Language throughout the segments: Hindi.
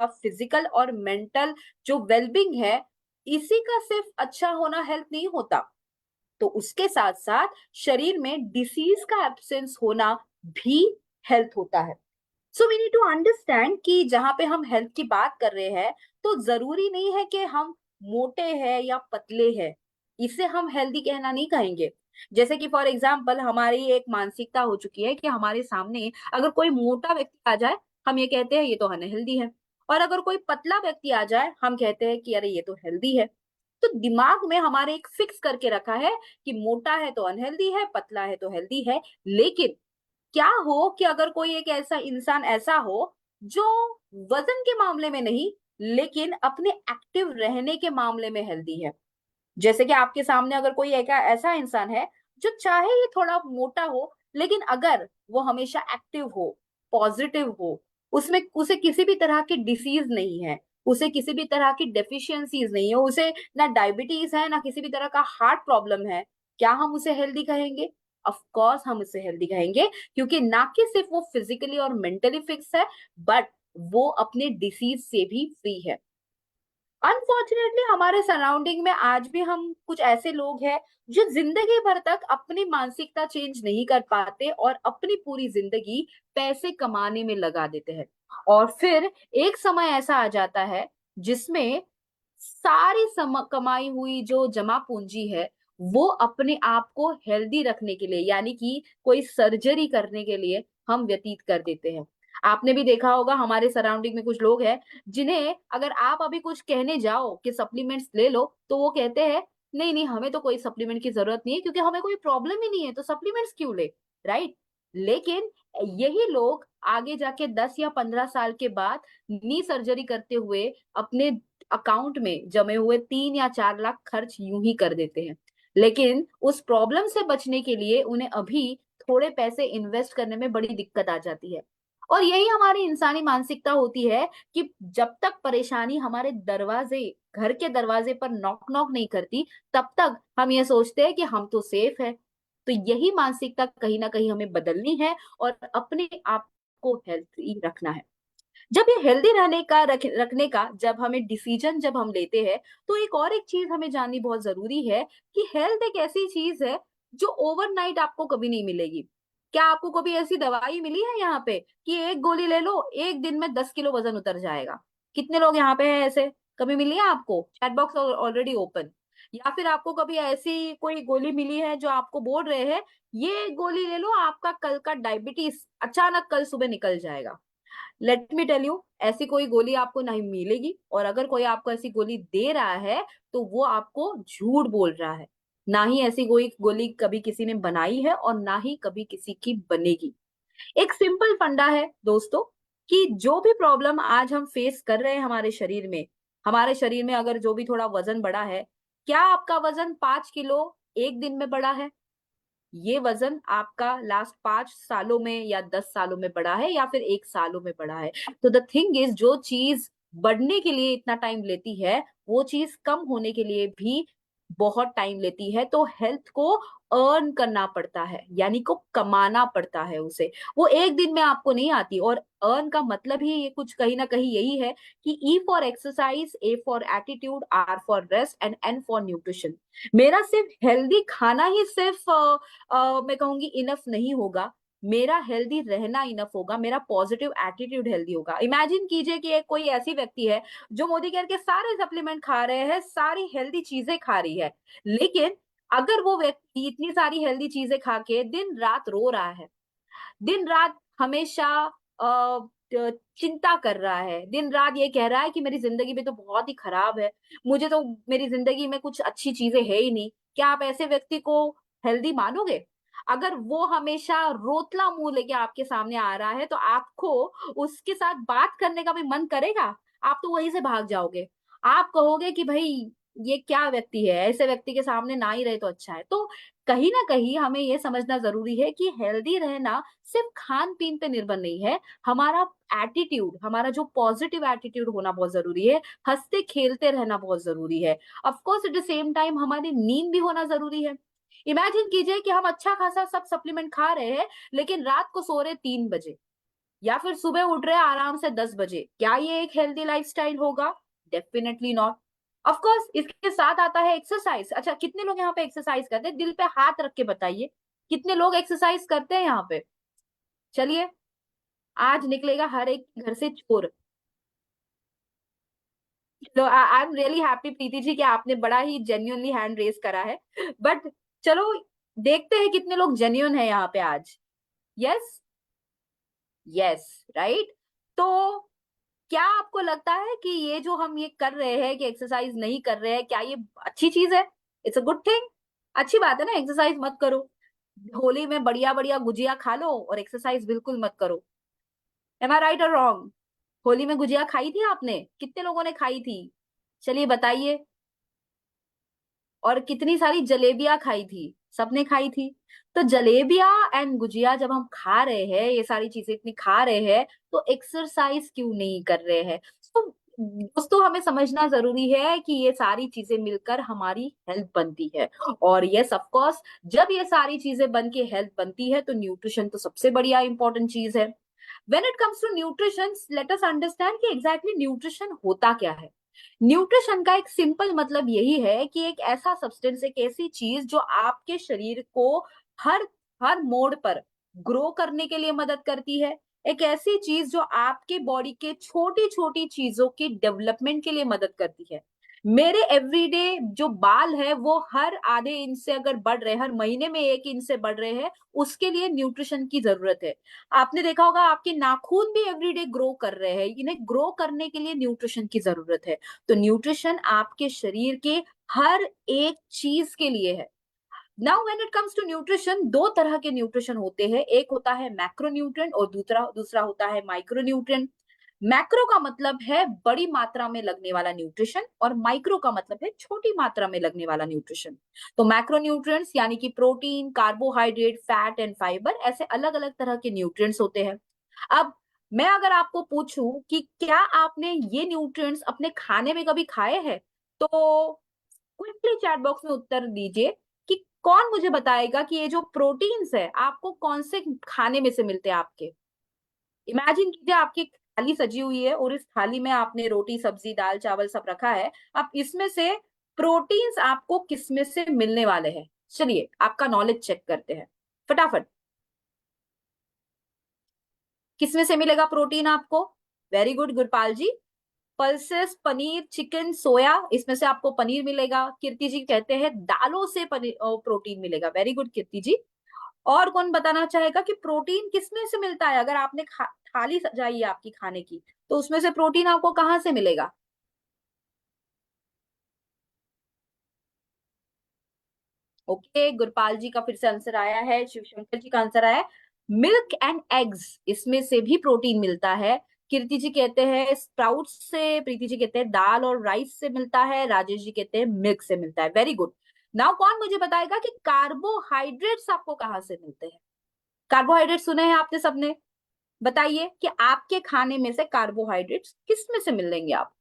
फिजिकल और मेंटल जो वेलबींग है, इसी का सिर्फ अच्छा होना हेल्थ नहीं होता। तो उसके साथ साथ शरीर में डिसीज का एब्सेंस होना भी हेल्थ होता है। So we need to understand कि जहां पे हम हेल्थ की बात कर रहे हैं, तो जरूरी नहीं है कि हम मोटे हैं या पतले हैं, इसे हम हेल्दी कहना नहीं कहेंगे। जैसे कि फॉर एग्जाम्पल हमारी एक मानसिकता हो चुकी है कि हमारे सामने अगर कोई मोटा व्यक्ति आ जाए, हम ये कहते हैं ये तो अनहेल्दी है। और अगर कोई पतला व्यक्ति आ जाए, हम कहते हैं कि अरे ये तो हेल्दी है। तो दिमाग में हमारे एक फिक्स करके रखा है कि मोटा है तो अनहेल्दी है, पतला है तो हेल्दी है। लेकिन क्या हो कि अगर कोई एक ऐसा इंसान ऐसा हो जो वजन के मामले में नहीं, लेकिन अपने एक्टिव रहने के मामले में हेल्दी है। जैसे कि आपके सामने अगर कोई एक ऐसा इंसान है जो चाहे ये थोड़ा मोटा हो, लेकिन अगर वो हमेशा एक्टिव हो, पॉजिटिव हो, उसमें उसे किसी भी तरह की डिसीज नहीं है, उसे किसी भी तरह की डेफिशिएंसीज नहीं है, उसे ना डायबिटीज है ना किसी भी तरह का हार्ट प्रॉब्लम है, क्या हम उसे हेल्दी कहेंगे? ऑफ कोर्स हम उसे हेल्दी कहेंगे, क्योंकि ना कि सिर्फ वो फिजिकली और मेंटली फिक्स है, बट वो अपने डिसीज से भी फ्री है। अनफॉर्चुनेटली हमारे सराउंडिंग में आज भी हम कुछ ऐसे लोग हैं जो जिंदगी भर तक अपनी मानसिकता चेंज नहीं कर पाते और अपनी पूरी जिंदगी पैसे कमाने में लगा देते हैं। और फिर एक समय ऐसा आ जाता है जिसमें सारी कमाई हुई जो जमा पूंजी है, वो अपने आप को हेल्दी रखने के लिए, यानी कि कोई सर्जरी करने के लिए हम व्यतीत कर देते हैं। आपने भी देखा होगा हमारे सराउंडिंग में कुछ लोग हैं जिन्हें अगर आप अभी कुछ कहने जाओ कि सप्लीमेंट्स ले लो, तो वो कहते हैं नहीं नहीं, हमें तो कोई सप्लीमेंट की जरूरत नहीं है क्योंकि हमें कोई प्रॉब्लम ही नहीं है, तो सप्लीमेंट्स क्यों ले। राइट। लेकिन यही लोग आगे जाके 10 या 15 साल के बाद नी सर्जरी करते हुए अपने अकाउंट में जमे हुए 3 या 4 लाख खर्च यूं ही कर देते हैं। लेकिन उस प्रॉब्लम से बचने के लिए उन्हें अभी थोड़े पैसे इन्वेस्ट करने में बड़ी दिक्कत आ जाती है। और यही हमारी इंसानी मानसिकता होती है कि जब तक परेशानी हमारे दरवाजे, घर के दरवाजे पर नॉक नॉक नहीं करती, तब तक हम ये सोचते हैं कि हम तो सेफ है। तो यही मानसिकता कहीं ना कहीं हमें बदलनी है और अपने आप को हेल्थी रखना है। जब ये हेल्दी रहने का रखने का जब हमें डिसीजन जब हम लेते हैं, तो एक चीज हमें जाननी बहुत जरूरी है कि हेल्थ एक ऐसी चीज है जो ओवरनाइट आपको कभी नहीं मिलेगी। क्या आपको कभी ऐसी दवाई मिली है यहाँ पे कि एक गोली ले लो, एक दिन में 10 किलो वजन उतर जाएगा? कितने लोग यहाँ पे हैं ऐसे? कभी मिली है आपको? Chat box already open. या फिर आपको कभी ऐसी कोई गोली मिली है जो आपको बोल रहे हैं ये गोली ले लो, आपका कल का डायबिटीज अचानक कल सुबह निकल जाएगा? लेट मी टेल यू, ऐसी कोई गोली आपको नहीं मिलेगी। और अगर कोई आपको ऐसी गोली दे रहा है, तो वो आपको झूठ बोल रहा है। ना ही ऐसी कोई गोली कभी किसी ने बनाई है और ना ही कभी किसी की बनेगी। एक सिंपल फंडा है दोस्तों, कि जो भी प्रॉब्लम आज हम फेस कर रहे हैं हमारे शरीर में अगर जो भी थोड़ा वजन बढ़ा है, क्या आपका वजन 5 किलो एक दिन में बढ़ा है? ये वजन आपका लास्ट 5 सालों में या 10 सालों में बढ़ा है या फिर 1 सालों में बढ़ा है? तो द थिंग इज, जो चीज बढ़ने के लिए इतना टाइम लेती है, वो चीज कम होने के लिए भी बहुत टाइम लेती है। तो हेल्थ को अर्न करना पड़ता है, यानी को कमाना पड़ता है उसे। वो एक दिन में आपको नहीं आती। और अर्न का मतलब ही ये कुछ कहीं ना कहीं यही है कि E for exercise, A for attitude, R for rest and N for nutrition. मेरा सिर्फ हेल्दी खाना ही सिर्फ मैं कहूंगी इनफ नहीं होगा। मेरा हेल्दी रहना इनफ होगा, मेरा पॉजिटिव एटीट्यूड हेल्दी होगा। इमेजिन कीजिए कि एक कोई ऐसी व्यक्ति है जो मोदी केयर के सारे सप्लीमेंट खा रहे हैं, सारी हेल्दी चीजें खा रही है, लेकिन अगर वो व्यक्ति इतनी सारी हेल्दी चीजें खा के दिन रात रो रहा है, दिन रात हमेशा चिंता कर रहा है, दिन रात ये कह रहा है कि मेरी जिंदगी में तो बहुत ही खराब है, मुझे तो मेरी जिंदगी में कुछ अच्छी चीजें है ही नहीं, क्या आप ऐसे व्यक्ति को हेल्दी मानोगे? अगर वो हमेशा रोतला मुंह लेके आपके सामने आ रहा है, तो आपको उसके साथ बात करने का भी मन करेगा? आप तो वहीं से भाग जाओगे। आप कहोगे कि भाई ये क्या व्यक्ति है, ऐसे व्यक्ति के सामने ना ही रहे तो अच्छा है। तो कहीं ना कहीं हमें ये समझना जरूरी है कि हेल्दी रहना सिर्फ खान पीन पे निर्भर नहीं है। हमारा एटीट्यूड, हमारा जो पॉजिटिव एटीट्यूड होना बहुत जरूरी है, हंसते खेलते रहना बहुत जरूरी है। Of course at the same time हमारी नींद भी होना जरूरी है। इमेजिन कीजिए कि हम अच्छा खासा सब सप्लीमेंट खा रहे हैं, लेकिन रात को सो रहे 3 बजे। या फिर सुबह उठ रहे हैं आराम से 10 बजे, क्या ये एक हेल्दी लाइफस्टाइल होगा? Definitely not. ऑफ कोर्स इसके साथ आता है एक्सरसाइज। अच्छा, कितने लोग यहाँ पे एक्सरसाइज करते हैं? दिल पे हाथ रख के बताइए, कितने लोग एक्सरसाइज करते हैं यहाँ पे? चलिए, आज निकलेगा हर एक घर से चोर। तो I am really happy Preeti ji कि आपने बड़ा ही जेन्युइनली हैंड रेज करा है। बट चलो, देखते हैं कितने लोग जेन्युइन है यहाँ पे आज। Yes, yes, right. तो क्या आपको लगता है कि ये जो हम ये कर रहे हैं कि एक्सरसाइज नहीं कर रहे हैं, क्या ये अच्छी चीज है? It's a good thing. अच्छी बात है ना, एक्सरसाइज मत करो, होली में बढ़िया बढ़िया गुजिया खा लो और एक्सरसाइज बिल्कुल मत करो। एम आई राइट और रॉन्ग? होली में गुजिया खाई थी आपने? कितने लोगों ने खाई थी? चलिए बताइए। और कितनी सारी जलेबियां खाई थी? सबने खाई थी। तो जलेबिया एंड गुजिया जब हम खा रहे हैं, ये सारी चीजें इतनी खा रहे हैं, तो एक्सरसाइज क्यों नहीं कर रहे हैं? तो दोस्तों, हमें समझना जरूरी है कि ये सारी चीजें मिलकर हमारी हेल्थ बनती है। और यस, ऑफ कोर्स, जब ये सारी चीजें बन के हेल्थ बनती है तो न्यूट्रिशन तो सबसे बढ़िया इंपॉर्टेंट चीज है। When it comes to nutrition, let us understand कि एग्जैक्टली न्यूट्रिशन होता क्या है। न्यूट्रिशन का एक सिंपल मतलब यही है कि एक ऐसा सब्सटेंस, एक ऐसी चीज जो आपके शरीर को हर हर मोड़ पर ग्रो करने के लिए मदद करती है। एक ऐसी चीज जो आपके बॉडी के छोटी छोटी चीजों की डेवलपमेंट के लिए मदद करती है। मेरे एवरीडे जो बाल है वो हर आधे इंच से अगर बढ़ रहे हैं, हर महीने में 1 इंच से बढ़ रहे हैं, उसके लिए न्यूट्रिशन की जरूरत है। आपने देखा होगा आपके नाखून भी एवरीडे ग्रो कर रहे हैं, इन्हें ग्रो करने के लिए न्यूट्रिशन की जरूरत है। तो न्यूट्रिशन आपके शरीर के हर एक चीज के लिए है। Now when it comes to nutrition, दो तरह के न्यूट्रिशन होते हैं। एक होता है मैक्रो न्यूट्रिएंट और दूसरा दूसरा होता है माइक्रो न्यूट्रिएंट। मैक्रो का मतलब है बड़ी मात्रा में लगने वाला न्यूट्रिशन और माइक्रो का मतलब है छोटी मात्रा में लगने वाला न्यूट्रिशन। तो मैक्रो न्यूट्रिएंट्स यानी कि protein, carbohydrate, fat and fibre, ऐसे अलग अलग तरह के न्यूट्रिएंट्स होते हैं। अब मैं अगर आपको पूछूं कि क्या आपने ये न्यूट्रिएंट्स अपने खाने में कभी खाए हैं, तो क्विकली चैट बॉक्स में उत्तर दीजिए कि कौन मुझे बताएगा कि ये जो प्रोटीन्स है आपको कौन से खाने में से मिलते हैं आपके। इमेजिन कीजिए आपकी थाली सजी हुई है और इस थाली में आपने रोटी, सब्जी, दाल, चावल सब रखा है। अब इसमें से प्रोटीन्स आपको किसमें से मिलने वाले हैं? चलिए आपका नॉलेज चेक करते हैं फटाफट। किसमें से मिलेगा प्रोटीन आपको? वेरी गुड गुरपाल जी। पल्सेस, पनीर, चिकन, सोया, इसमें से आपको पनीर मिलेगा। कीर्ति जी कहते हैं दालों से पनीर प्रोटीन मिलेगा। वेरी गुड कीर्ति जी। और कौन बताना चाहेगा कि प्रोटीन किसमें से मिलता है? अगर आपने थाली सजाई है आपकी खाने की, तो उसमें से प्रोटीन आपको कहाँ से मिलेगा? ओके, गुरपाल जी का फिर से आंसर आया है, शिवशंकर जी का आंसर आया है मिल्क एंड एग्स, इसमें से भी प्रोटीन मिलता है। कीर्ति जी कहते हैं स्प्राउट्स से, प्रीति जी कहते हैं दाल और राइस से मिलता है, राजेश जी कहते हैं मिल्क से मिलता है। Very good. नाउ कौन मुझे बताएगा कि कार्बोहाइड्रेट्स आपको कहाँ से मिलते हैं? कार्बोहाइड्रेट सुने हैं आपने सबने? बताइए कि आपके खाने में से कार्बोहाइड्रेट्स किस में से मिलेंगे आप?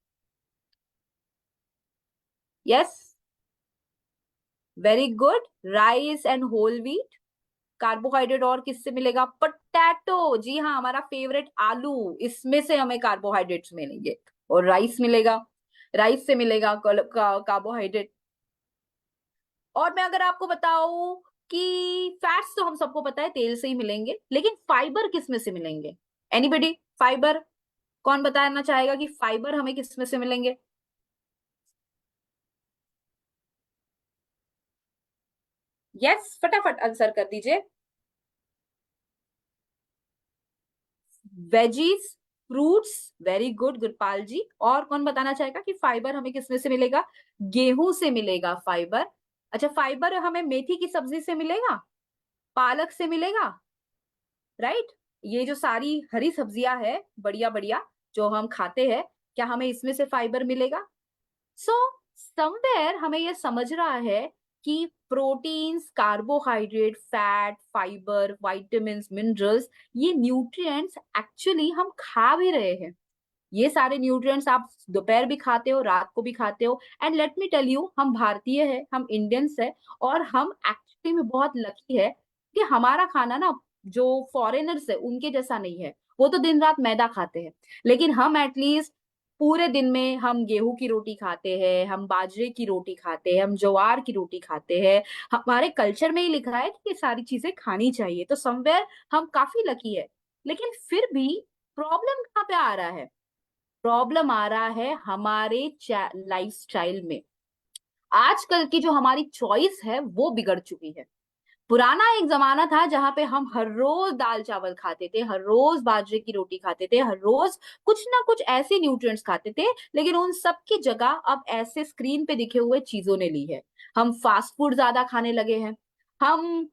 Yes, very good, rice and whole wheat. Carbohydrate और किससे मिलेगा? पोटैटो, जी हाँ, हमारा फेवरेट आलू, इसमें से हमें कार्बोहाइड्रेट्स मिलेंगे। और राइस मिलेगा, राइस से मिलेगा कार्बोहाइड्रेट। और मैं अगर आपको बताऊं कि फैट्स तो हम सबको पता है तेल से ही मिलेंगे, लेकिन फाइबर किस में से मिलेंगे? एनीबडी? फाइबर कौन बताना चाहेगा कि फाइबर हमें किस में से मिलेंगे? यस, फटाफट आंसर कर दीजिए। Veggies, fruits, very good Gurpal ji. और कौन बताना चाहेगा कि फाइबर हमें किसमें से मिलेगा? गेहूं से मिलेगा फाइबर। अच्छा, फाइबर हमें मेथी की सब्जी से मिलेगा, पालक से मिलेगा, राइट? ये जो सारी हरी सब्जियां है बढ़िया बढ़िया जो हम खाते हैं, क्या हमें इसमें से फाइबर मिलेगा? सो समवेयर हमें ये समझ रहा है कि proteins, carbohydrate, fat, fibre, vitamins, minerals, ये न्यूट्रिएंट्स एक्चुअली हम खा भी रहे हैं। ये सारे न्यूट्रिएंट्स आप दोपहर भी खाते हो, रात को भी खाते हो। And let me tell you, हम भारतीय है, हम इंडियंस है, और हम एक्चुअली में बहुत लकी है कि हमारा खाना ना जो फॉरेनर्स है उनके जैसा नहीं है। वो तो दिन रात मैदा खाते हैं। लेकिन हम एटलीस्ट पूरे दिन में हम गेहूं की रोटी खाते हैं, हम बाजरे की रोटी खाते हैं, हम ज्वार की रोटी खाते हैं। हमारे कल्चर में ही लिखा है कि ये सारी चीजें खानी चाहिए, तो समवेयर हम काफी लकी है। लेकिन फिर भी प्रॉब्लम कहाँ पे आ रहा है? प्रॉब्लम आ रहा है हमारे लाइफस्टाइल में। आजकल की जो हमारी चॉइस है वो बिगड़ चुकी है। पुराना एक जमाना था जहां पे हम हर रोज दाल चावल खाते थे, हर रोज बाजरे की रोटी खाते थे, हर रोज कुछ ना कुछ ऐसे न्यूट्रिएंट्स खाते थे। लेकिन उन सब की जगह अब ऐसे स्क्रीन पे दिखे हुए चीजों ने ली है। हम फास्ट फूड ज्यादा खाने लगे हैं, हम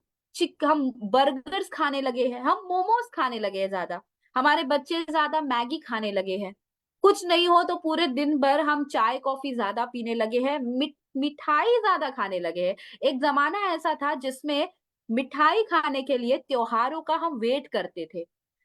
हम बर्गर्स खाने लगे हैं, हम मोमोज खाने लगे हैं ज्यादा, हमारे बच्चे ज्यादा मैगी खाने लगे हैं। कुछ नहीं हो तो पूरे दिन भर हम चाय कॉफी ज्यादा पीने लगे हैं, मिठाई ज्यादा खाने लगे हैं। एक जमाना ऐसा था जिसमें मिठाई खाने के लिए त्योहारों का हम वेट करते थे।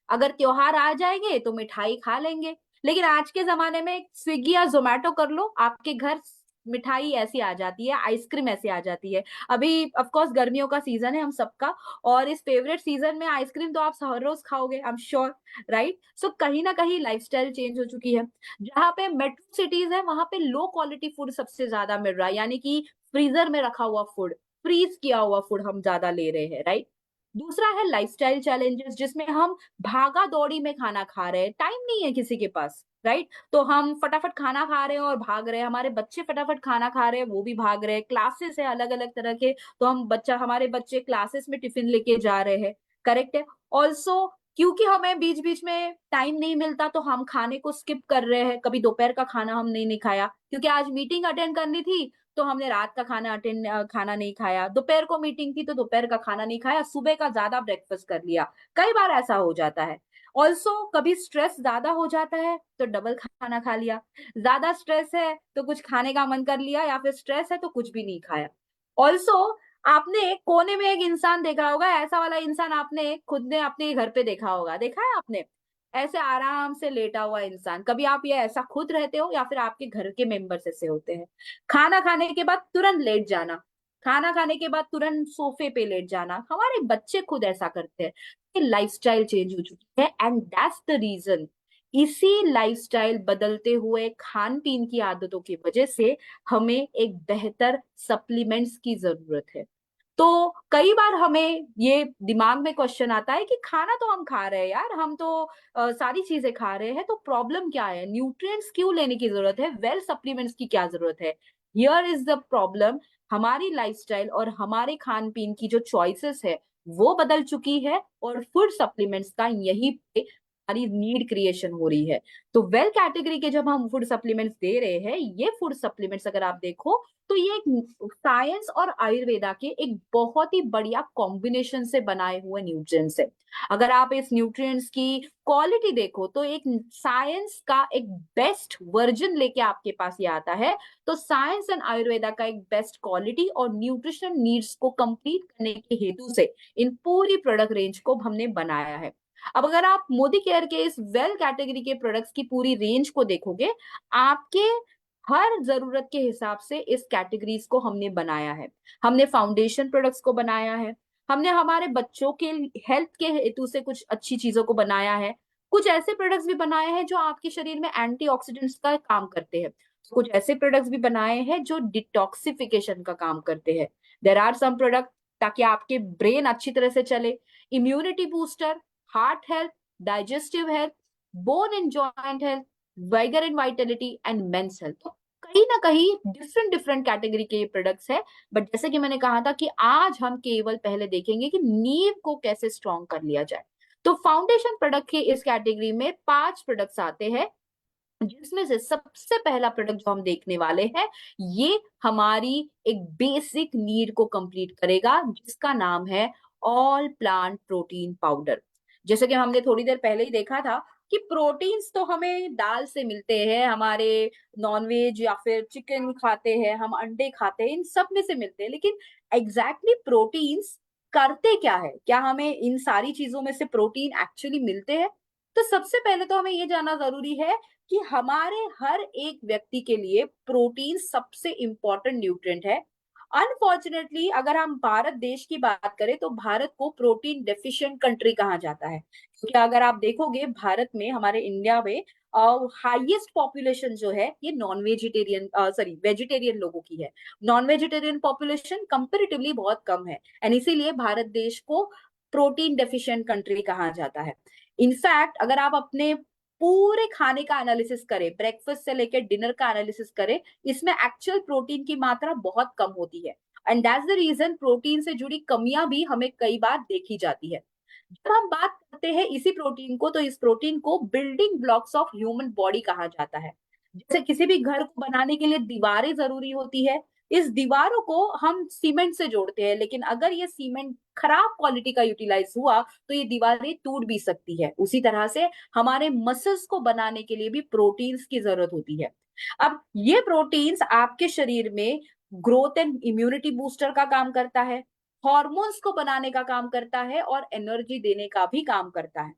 अगर त्योहार आ जाएंगे तो मिठाई खा लेंगे। लेकिन आज के जमाने में स्विगी या जोमेटो कर लो, आपके घर मिठाई ऐसी आ जाती है, आइसक्रीम ऐसी आ जाती है। अभी ऑफ कोर्स गर्मियों का सीजन है हम सबका, और इस फेवरेट सीजन में आइसक्रीम तो आप हर रोज खाओगे, आई एम श्योर, राइट? सो कहीं ना कहीं लाइफस्टाइल चेंज हो चुकी है। जहाँ पे मेट्रो सिटीज है वहां पे लो क्वालिटी फूड सबसे ज्यादा मिल रहा है, यानी कि फ्रीजर में रखा हुआ फूड, फ्रीज किया हुआ फूड हम ज्यादा ले रहे हैं, राइट? दूसरा है लाइफस्टाइल चैलेंजेस, जिसमें हम भागा दौड़ी में खाना खा रहे हैं, टाइम नहीं है किसी के पास, राइट? तो हम फटाफट खाना खा रहे हैं और भाग रहे हैं, हमारे बच्चे फटाफट खाना खा रहे हैं वो भी भाग रहे हैं, क्लासेस है अलग अलग तरह के, तो हमारे बच्चे क्लासेस में टिफिन लेके जा रहे हैं, करेक्ट है। ऑल्सो क्योंकि हमें बीच बीच में टाइम नहीं मिलता तो हम खाने को स्किप कर रहे हैं, कभी दोपहर का खाना हमने नहीं खाया क्योंकि आज मीटिंग अटेंड करनी थी, तो हमने रात का खाना नहीं खाया, दोपहर को मीटिंग थी तो दोपहर का खाना नहीं खाया, सुबह का ज्यादा ब्रेकफास्ट कर लिया। कई बार ऐसा हो जाता है। ऑल्सो कभी स्ट्रेस ज्यादा हो जाता है तो डबल खाना खा लिया, ज्यादा स्ट्रेस है तो कुछ खाने का मन कर लिया, या फिर स्ट्रेस है तो कुछ भी नहीं खाया। ऑल्सो आपने कोने में एक इंसान देखा होगा, ऐसा वाला इंसान आपने खुद ने अपने घर पे देखा होगा, देखा है आपने? ऐसे आराम से लेटा हुआ इंसान, कभी आप ये ऐसा खुद रहते हो या फिर आपके घर के मेंबर्स ऐसे होते हैं? खाना खाने के बाद तुरंत लेट जाना, खाना खाने के बाद तुरंत सोफे पे लेट जाना, हमारे बच्चे खुद ऐसा करते हैं। ये लाइफस्टाइल चेंज हो चुकी है, एंड दैट्स द रीजन। इसी लाइफस्टाइल बदलते हुए खान पीन की आदतों की वजह से हमें एक बेहतर सप्लीमेंट्स की जरूरत है। तो कई बार हमें ये दिमाग में क्वेश्चन आता है कि खाना तो हम खा रहे हैं यार, हम तो सारी चीजें खा रहे हैं, तो प्रॉब्लम क्या है? न्यूट्रिएंट्स क्यों लेने की जरूरत है? वेल सप्लीमेंट्स की क्या जरूरत है? Here is the problem. हमारी लाइफस्टाइल और हमारे खान पीन की जो चॉइसेस है वो बदल चुकी है, और फूड सप्लीमेंट्स का यही पे हमारी नीड क्रिएशन हो रही है। तो वेल कैटेगरी के जब हम फूड सप्लीमेंट्स दे रहे हैं, ये फूड सप्लीमेंट्स अगर आप देखो तो ये एक साइंस और आयुर्वेदा के एक बहुत ही बढ़िया कॉम्बिनेशन से बनाए हुए न्यूट्रिएंट्स है। अगर आप इस न्यूट्रिएंट्स की क्वालिटी देखो तो एक साइंस का एक बेस्ट वर्जन लेके आपके पास ये आता है। तो साइंस एंड आयुर्वेदा का एक बेस्ट क्वालिटी और न्यूट्रिशन नीड्स को कंप्लीट करने के हेतु से इन पूरी प्रोडक्ट रेंज को हमने बनाया है। अब अगर आप मोदी केयर के इस वेल कैटेगरी के प्रोडक्ट्स की पूरी रेंज को देखोगे, आपके हर जरूरत के हिसाब से इस कैटेगरीज को हमने बनाया है। हमने फाउंडेशन प्रोडक्ट्स को बनाया है, हमने हमारे बच्चों के हेल्थ के हेतु से कुछ अच्छी चीजों को बनाया है, कुछ ऐसे प्रोडक्ट्स भी बनाए हैं जो आपके शरीर में एंटीऑक्सीडेंट्स का काम करते हैं, कुछ ऐसे प्रोडक्ट्स भी बनाए हैं जो डिटॉक्सिफिकेशन का काम करते हैं। देर आर सम प्रोडक्ट ताकि आपके ब्रेन अच्छी तरह से चले, immunity booster, heart health, digestive health, bone and joint health, vigour and vitality and men's health. तो कहीं ना कहीं डिफरेंट डिफरेंट कैटेगरी के प्रोडक्ट्स है। बट जैसे कि मैंने कहा था कि आज हम केवल पहले देखेंगे कि नींव को कैसे स्ट्रॉन्ग कर लिया जाए। तो फाउंडेशन प्रोडक्ट के इस कैटेगरी में 5 प्रोडक्ट्स आते हैं, जिसमें से सबसे पहला प्रोडक्ट जो हम देखने वाले हैं, ये हमारी एक बेसिक नीड को कंप्लीट करेगा, जिसका नाम है ऑल प्लांट प्रोटीन पाउडर। जैसे कि हमने थोड़ी देर पहले ही देखा था कि प्रोटीन्स तो हमें दाल से मिलते हैं, हमारे नॉनवेज या फिर चिकन खाते हैं, हम अंडे खाते हैं, इन सब में से मिलते हैं। लेकिन एग्जैक्टली प्रोटीन्स करते क्या है? क्या हमें इन सारी चीजों में से प्रोटीन एक्चुअली मिलते हैं? तो सबसे पहले तो हमें ये जानना जरूरी है कि हमारे हर एक व्यक्ति के लिए प्रोटीन सबसे इंपॉर्टेंट न्यूट्रिएंट है। अनफॉर्चुनेटली अगर हम भारत देश की बात करें तो भारत को प्रोटीन डेफिशिएंट कंट्री कहा जाता है, क्योंकि अगर आप देखोगे भारत में, हमारे इंडिया में हाईएस्ट पॉपुलेशन जो है ये नॉन वेजिटेरियन, सॉरी वेजिटेरियन लोगों की है। नॉन वेजिटेरियन पॉपुलेशन कंपेरेटिवली बहुत कम है, एंड इसीलिए भारत देश को प्रोटीन डेफिशिएंट कंट्री कहा जाता है। इनफैक्ट अगर आप अपने पूरे खाने का एनालिसिस करें, ब्रेकफास्ट से लेकर डिनर का एनालिसिस करें, इसमें एक्चुअल प्रोटीन की मात्रा बहुत कम होती है, and that's the reason protein से जुड़ी कमियां भी हमें कई बार देखी जाती है। जब हम बात करते हैं इसी प्रोटीन को, तो इस प्रोटीन को building blocks of human body कहा जाता है। जैसे किसी भी घर को बनाने के लिए दीवारें जरूरी होती है, इस दीवारों को हम सीमेंट से जोड़ते हैं, लेकिन अगर ये सीमेंट खराब क्वालिटी का यूटिलाइज हुआ तो ये दीवारें टूट भी सकती है। उसी तरह से हमारे मसल्स को बनाने के लिए भी प्रोटीन्स की जरूरत होती है। अब ये प्रोटीन्स आपके शरीर में ग्रोथ एंड इम्यूनिटी बूस्टर का काम करता है, हॉर्मोन्स को बनाने का काम करता है, और एनर्जी देने का भी काम करता है।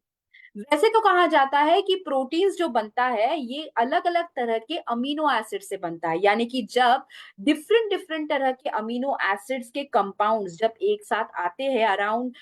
वैसे तो कहा जाता है कि प्रोटीन्स जो बनता है ये अलग अलग तरह के अमीनो एसिड से बनता है, यानी कि जब डिफरेंट डिफरेंट तरह के अमीनो एसिड्स के कंपाउंड्स जब एक साथ आते हैं, अराउंड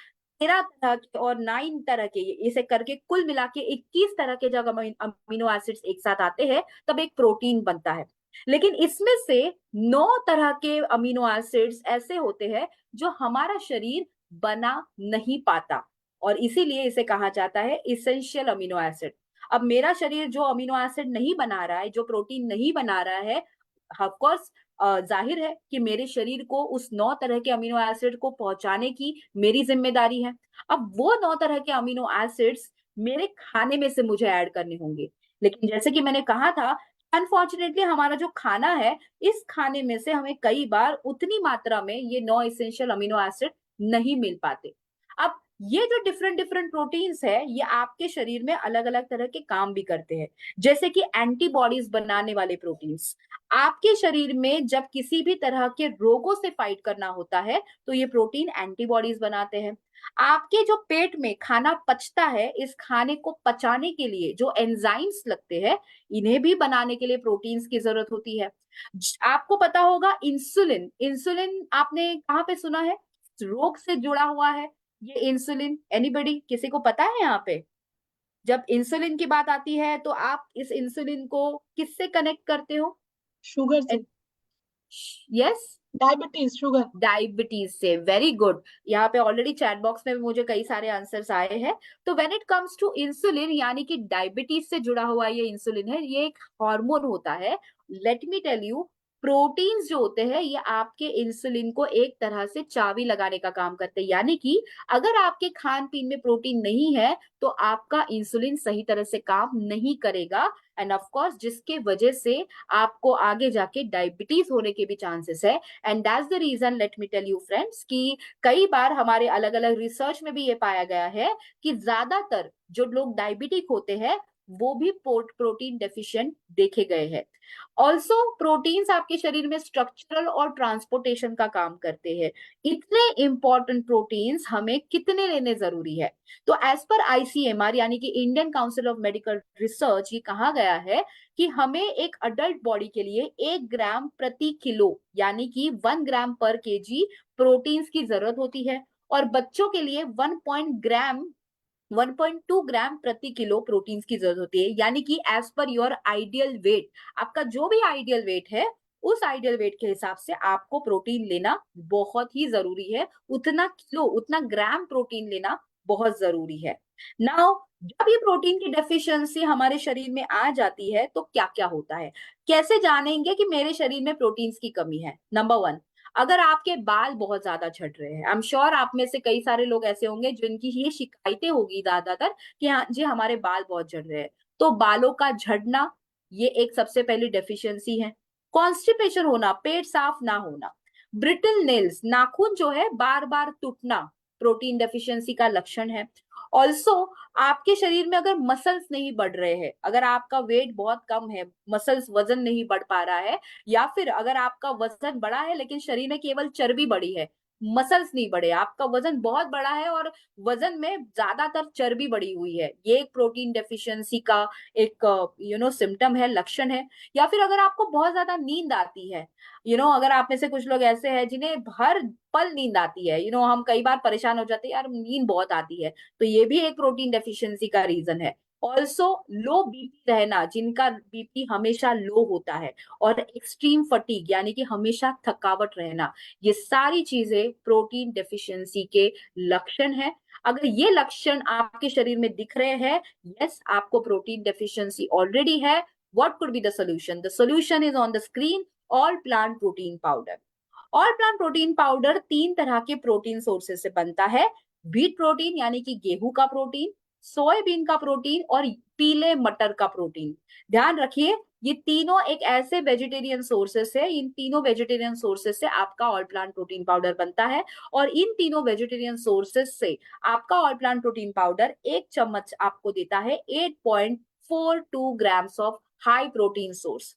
13 तरह के और 9 तरह के, इसे करके कुल मिला के 21 तरह के जब अमीनो एसिड्स एक साथ आते हैं तब एक प्रोटीन बनता है। लेकिन इसमें से 9 तरह के अमीनो एसिड्स ऐसे होते हैं जो हमारा शरीर बना नहीं पाता, और इसीलिए इसे कहा जाता है इसेंशियल अमीनो एसिड। अब मेरा शरीर जो अमीनो एसिड नहीं बना रहा है, जो प्रोटीन नहीं बना रहा है, ऑफ कोर्स जाहिर है कि मेरे शरीर को उस 9 तरह के अमीनो एसिड को पहुंचाने की मेरी जिम्मेदारी है। अब वो 9 तरह के अमीनो एसिड्स मेरे खाने में से मुझे ऐड करने होंगे, लेकिन जैसे कि मैंने कहा था, अनफॉर्चुनेटली हमारा जो खाना है, इस खाने में से हमें कई बार उतनी मात्रा में ये 9 इसेंशियल अमीनो एसिड नहीं मिल पाते। अब ये जो डिफरेंट डिफरेंट प्रोटीन्स है, ये आपके शरीर में अलग अलग तरह के काम भी करते हैं। जैसे कि एंटीबॉडीज बनाने वाले प्रोटीन्स, आपके शरीर में जब किसी भी तरह के रोगों से फाइट करना होता है तो ये प्रोटीन एंटीबॉडीज बनाते हैं। आपके जो पेट में खाना पचता है, इस खाने को पचाने के लिए जो एंजाइम्स लगते हैं, इन्हें भी बनाने के लिए प्रोटीन्स की जरूरत होती है। आपको पता होगा इंसुलिन, इंसुलिन आपने कहाँ पे सुना है, रोग से जुड़ा हुआ है ये इंसुलिन? एनीबडी, किसी को पता है यहाँ पे? जब इंसुलिन की बात आती है तो आप इस इंसुलिन को किससे कनेक्ट करते हो? शुगर से। Yes, diabetes, sugar. डायबिटीज से। Very good. यहाँ पे ऑलरेडी चैट बॉक्स में भी मुझे कई सारे आंसर्स आए हैं। तो when it comes to insulin, यानी कि डायबिटीज से जुड़ा हुआ ये इंसुलिन है, ये एक हार्मोन होता है। Let me tell you, proteins जो होते हैं ये आपके इंसुलिन को एक तरह से चाबी लगाने का काम करते हैं, यानी कि अगर आपके खान पीन में प्रोटीन नहीं है तो आपका इंसुलिन सही तरह से काम नहीं करेगा, एंड ऑफ कोर्स जिसके वजह से आपको आगे जाके डायबिटीज होने के भी चांसेस है। And that's the reason, let me tell you friends, कि कई बार हमारे अलग अलग रिसर्च में भी ये पाया गया है कि ज्यादातर जो लोग डायबिटिक होते हैं वो भी प्रोटीन डेफिशिएंट देखे गए हैं। ऑल्सो प्रोटीन्स आपके शरीर में स्ट्रक्चरल और ट्रांसपोर्टेशन का काम करते हैं। इतने इंपॉर्टेंट प्रोटीन्स हमें कितने लेने जरूरी है? तो एज पर आईसीएमआर, यानी कि Indian council of medical research, ये कहा गया है कि हमें एक अडल्ट बॉडी के लिए 1 ग्राम प्रति किलो, यानी कि 1 ग्राम पर केजी प्रोटीन्स की जरूरत होती है, और बच्चों के लिए 1.2 ग्राम प्रति किलो प्रोटीन्स की जरूरत होती है, यानी कि as per your ideal weight, आपका जो भी आइडियल वेट है, उस आइडियल वेट के हिसाब से आपको प्रोटीन लेना बहुत ही जरूरी है। उतना किलो, उतना ग्राम प्रोटीन लेना बहुत जरूरी है। नाउ जब ये प्रोटीन की डेफिशिएंसी हमारे शरीर में आ जाती है तो क्या क्या होता है? कैसे जानेंगे कि मेरे शरीर में प्रोटीन्स की कमी है? नंबर 1, अगर आपके बाल बहुत ज्यादा झड़ रहे हैं, आई एम श्योर आप में से कई सारे लोग ऐसे होंगे जिनकी ये शिकायतें होगी ज्यादातर कि हाँ जी हमारे बाल बहुत झड़ रहे हैं। तो बालों का झड़ना ये एक सबसे पहली डेफिशिएंसी है। कॉन्स्टिपेशन होना, पेट साफ ना होना, ब्रिटल नेल्स, नाखून जो है बार बार टूटना, प्रोटीन डेफिशिएंसी का लक्षण है। ऑल्सो आपके शरीर में अगर मसल्स नहीं बढ़ रहे हैं, अगर आपका वेट बहुत कम है, मसल्स वजन नहीं बढ़ पा रहा है, या फिर अगर आपका वजन बढ़ा है लेकिन शरीर में केवल चर्बी बढ़ी है, मसल्स नहीं बढ़े, आपका वजन बहुत बड़ा है और वजन में ज्यादातर चर्बी बढ़ी हुई है, ये एक प्रोटीन डेफिशिएंसी का एक सिम्टम है, लक्षण है। या फिर अगर आपको बहुत ज्यादा नींद आती है, अगर आप में से कुछ लोग ऐसे हैं जिन्हें हर पल नींद आती है, हम कई बार परेशान हो जाते हैं, यार नींद बहुत आती है, तो ये भी एक प्रोटीन डेफिशिएंसी का रीजन है। ऑल्सो लो बीपी रहना, जिनका बीपी हमेशा लो होता है, और एक्सट्रीम फटीग यानी कि हमेशा थकावट रहना, ये सारी चीजें प्रोटीन डेफिशिएंसी के लक्षण हैं। अगर ये लक्षण आपके शरीर में दिख रहे हैं, यस आपको प्रोटीन डेफिशिएंसी ऑलरेडी है। What could be the solution? The solution is on the screen, all plant protein powder. All plant protein powder 3 तरह के प्रोटीन सोर्सेज से बनता है। व्हीट प्रोटीन यानी कि गेहूं का प्रोटीन, सोयाबीन का प्रोटीन और पीले मटर का प्रोटीन। ध्यान रखिए, ये तीनों एक ऐसे वेजिटेरियन सोर्सेस है, इन तीनों वेजिटेरियन सोर्सेस से आपका ऑल प्लांट प्रोटीन पाउडर बनता है। और इन तीनों वेजिटेरियन सोर्सेस से आपका ऑल प्लांट प्रोटीन पाउडर 1 चम्मच आपको देता है 8.42 grams of high protein source.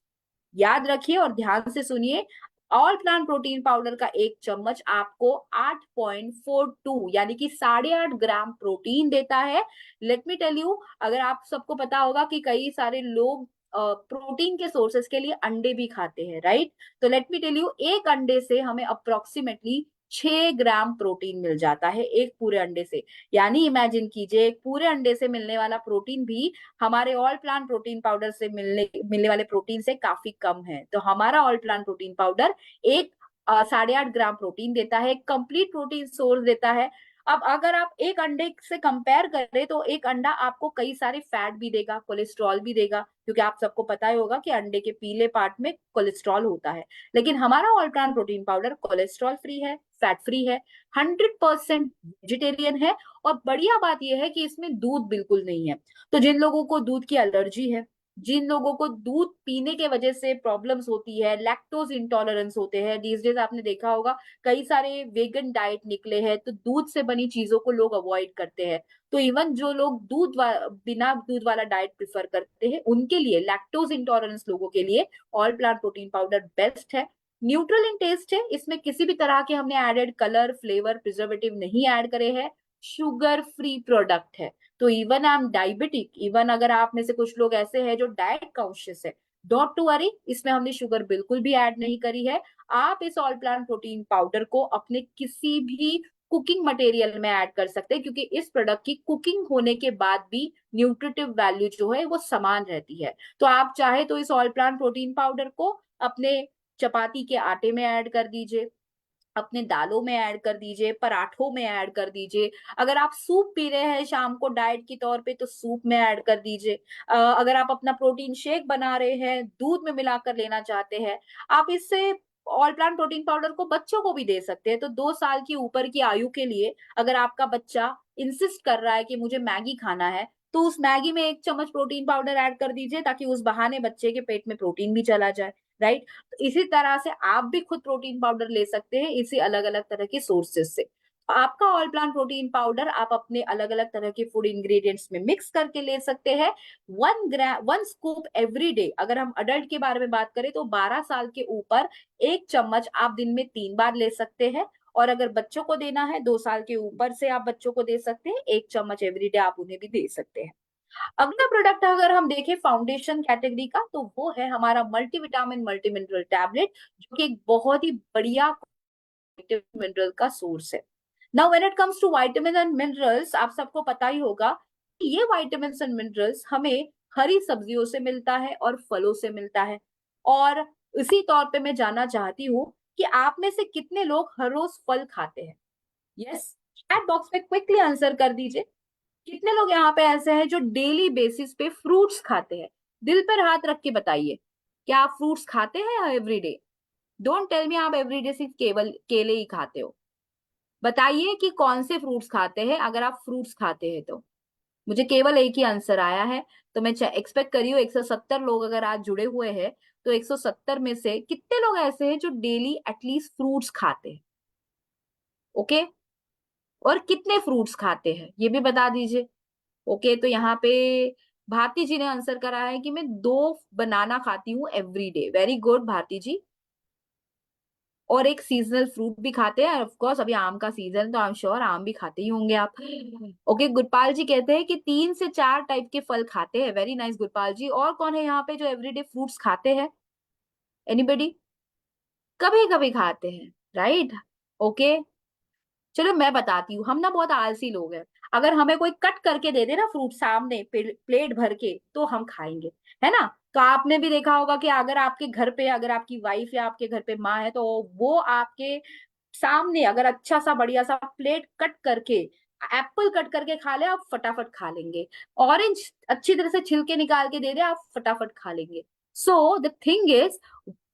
याद रखिए और ध्यान से सुनिए, ऑल प्लांट प्रोटीन पाउडर का 1 चम्मच आपको 8.42 यानी कि 8.5 ग्राम प्रोटीन देता है। लेट मी टेल यू, अगर आप सबको पता होगा कि कई सारे लोग प्रोटीन के सोर्सेस के लिए अंडे भी खाते हैं, राइट? तो लेट मी टेल यू, एक अंडे से हमें अप्रोक्सीमेटली 6 ग्राम प्रोटीन मिल जाता है, एक पूरे अंडे से। यानी इमेजिन कीजिए, एक पूरे अंडे से मिलने वाला प्रोटीन भी हमारे ऑल प्लांट प्रोटीन पाउडर से मिलने वाले प्रोटीन से काफी कम है। तो हमारा ऑल प्लांट प्रोटीन पाउडर एक 8.5 ग्राम प्रोटीन देता है, कंप्लीट प्रोटीन सोर्स देता है। अब अगर आप एक अंडे से कंपेयर करें तो एक अंडा आपको कई सारे फैट भी देगा, कोलेस्ट्रॉल भी देगा, क्योंकि आप सबको पता ही होगा कि अंडे के पीले पार्ट में कोलेस्ट्रॉल होता है। लेकिन हमारा all plant protein powder cholesterol free है, फैट फ्री है, 100% वेजिटेरियन है, और बढ़िया बात यह है कि इसमें दूध बिल्कुल नहीं है। तो जिन लोगों को दूध की एलर्जी है, जिन लोगों को दूध पीने के वजह से प्रॉब्लम्स होती है, लैक्टोज इंटॉलरेंस होते हैं, दीस डेज आपने देखा होगा कई सारे वेगन डाइट निकले हैं, तो दूध से बनी चीजों को लोग अवॉइड करते हैं। तो इवन जो लोग बिना दूध वाला डाइट प्रिफर करते हैं, उनके लिए, लैक्टोज इंटॉलरेंस लोगों के लिए all plant protein powder best है। न्यूट्रल इन टेस्ट है, इसमें किसी भी तरह के हमने एडेड कलर, फ्लेवर, प्रिजर्वेटिव नहीं ऐड करे हैं, शुगर फ्री प्रोडक्ट है। तो even I am diabetic, even अगर आप में से कुछ लोग ऐसे हैं जो डाइट कॉन्शियस है, डोंट टू वरी, इसमें हमने शुगर बिल्कुल भी ऐड नहीं करी है। आप इस ऑल प्लांट प्रोटीन पाउडर को अपने किसी भी कुकिंग मटेरियल में ऐड कर सकते हैं, क्योंकि इस प्रोडक्ट की कुकिंग होने के बाद भी न्यूट्रिटिव वैल्यू जो है वो समान रहती है। तो आप चाहे तो इस ऑल प्लांट प्रोटीन पाउडर को अपने चपाती के आटे में ऐड कर दीजिए, अपने दालों में ऐड कर दीजिए, पराठों में ऐड कर दीजिए। अगर आप सूप पी रहे हैं शाम को डाइट के तौर पे, तो सूप में ऐड कर दीजिए। अगर आप अपना प्रोटीन शेक बना रहे हैं, दूध में मिलाकर लेना चाहते हैं, आप इससे ऑल प्लांट प्रोटीन पाउडर को बच्चों को भी दे सकते हैं। तो 2 साल की ऊपर की आयु के लिए अगर आपका बच्चा इंसिस्ट कर रहा है कि मुझे मैगी खाना है, तो उस मैगी में 1 चम्मच प्रोटीन पाउडर ऐड कर दीजिए, ताकि उस बहाने बच्चे के पेट में प्रोटीन भी चला जाए, राइट? इसी तरह से आप भी खुद प्रोटीन पाउडर ले सकते हैं इसी अलग अलग तरह के सोर्सेस से। आपका ऑल प्लांट प्रोटीन पाउडर आप अपने अलग अलग तरह के फूड इंग्रेडिएंट्स में मिक्स करके ले सकते हैं। 1 स्कूप एवरी डे, अगर हम अडल्ट के बारे में बात करें तो 12 साल के ऊपर 1 चम्मच आप दिन में 3 बार ले सकते हैं। और अगर बच्चों को देना है, 2 साल के ऊपर से आप बच्चों को दे सकते हैं, 1 चम्मच एवरी डे आप उन्हें भी दे सकते हैं। अगला प्रोडक्ट अगर हम देखें फाउंडेशन कैटेगरी का, तो वो है हमारा मल्टीविटामिन मल्टी मिनरल टैबलेट, जो कि एक बहुत ही बढ़िया मिनरल का सोर्स है। Now when it comes to vitamin and minerals, आप सबको पता ही होगा कि ये विटामिन एंड मिनरल्स हमें हरी सब्जियों से मिलता है और फलों से मिलता है। और इसी तौर पे मैं जानना चाहती हूँ कि आप में से कितने लोग हर रोज फल खाते हैं? यस, चैट बॉक्स में क्विकली आंसर कर दीजिए। कितने लोग यहाँ पे ऐसे हैं जो डेली बेसिस पे फ्रूट्स खाते हैं? दिल पर हाथ रख के बताइए, क्या आप फ्रूट्स खाते हैं एवरीडे? डोंट टेल मी आप एवरीडे सिर्फ केवल केले ही खाते हो। बताइए कि कौन से फ्रूट्स खाते हैं, अगर आप फ्रूट्स खाते हैं तो। मुझे केवल एक ही आंसर आया है, तो मैं एक्सपेक्ट करी हूँ 170 लोग अगर आज जुड़े हुए हैं, तो 170 में से कितने लोग ऐसे हैं जो डेली एटलीस्ट फ्रूट्स खाते हैं? ओके, और कितने फ्रूट्स खाते हैं ये भी बता दीजिए। ओके, तो यहाँ पे भारती जी ने आंसर करा है कि मैं 2 बनाना खाती हूँ every day. Very good Bharti ji. और एक सीजनल फ्रूट भी खाते हैं ऑफ कोर्स, अभी आम का सीजन, तो आई एम श्योर आम भी खाते ही होंगे आप। ओके, गुरपाल जी कहते हैं कि 3 से 4 टाइप के फल खाते हैं। Very nice Gurpal ji. और कौन है यहाँ पे जो एवरीडे फ्रूट्स खाते हैं? एनीबडी? कभी कभी खाते हैं, राइट? ओके, चलो मैं बताती हूँ। हम ना बहुत आलसी लोग हैं। अगर हमें कोई कट करके दे दे ना फ्रूट सामने प्लेट भर के, तो हम खाएंगे, है ना? तो आपने भी देखा होगा कि अगर आपके घर पे, अगर आपकी वाइफ या आपके घर पे माँ है, तो वो आपके सामने अगर अच्छा सा बढ़िया सा प्लेट कट करके, एप्पल कट करके खा ले, आप फटाफट खा लेंगे। ऑरेंज अच्छी तरह से छिलके निकाल के दे दे, आप फटाफट खा लेंगे। सो द थिंग इज,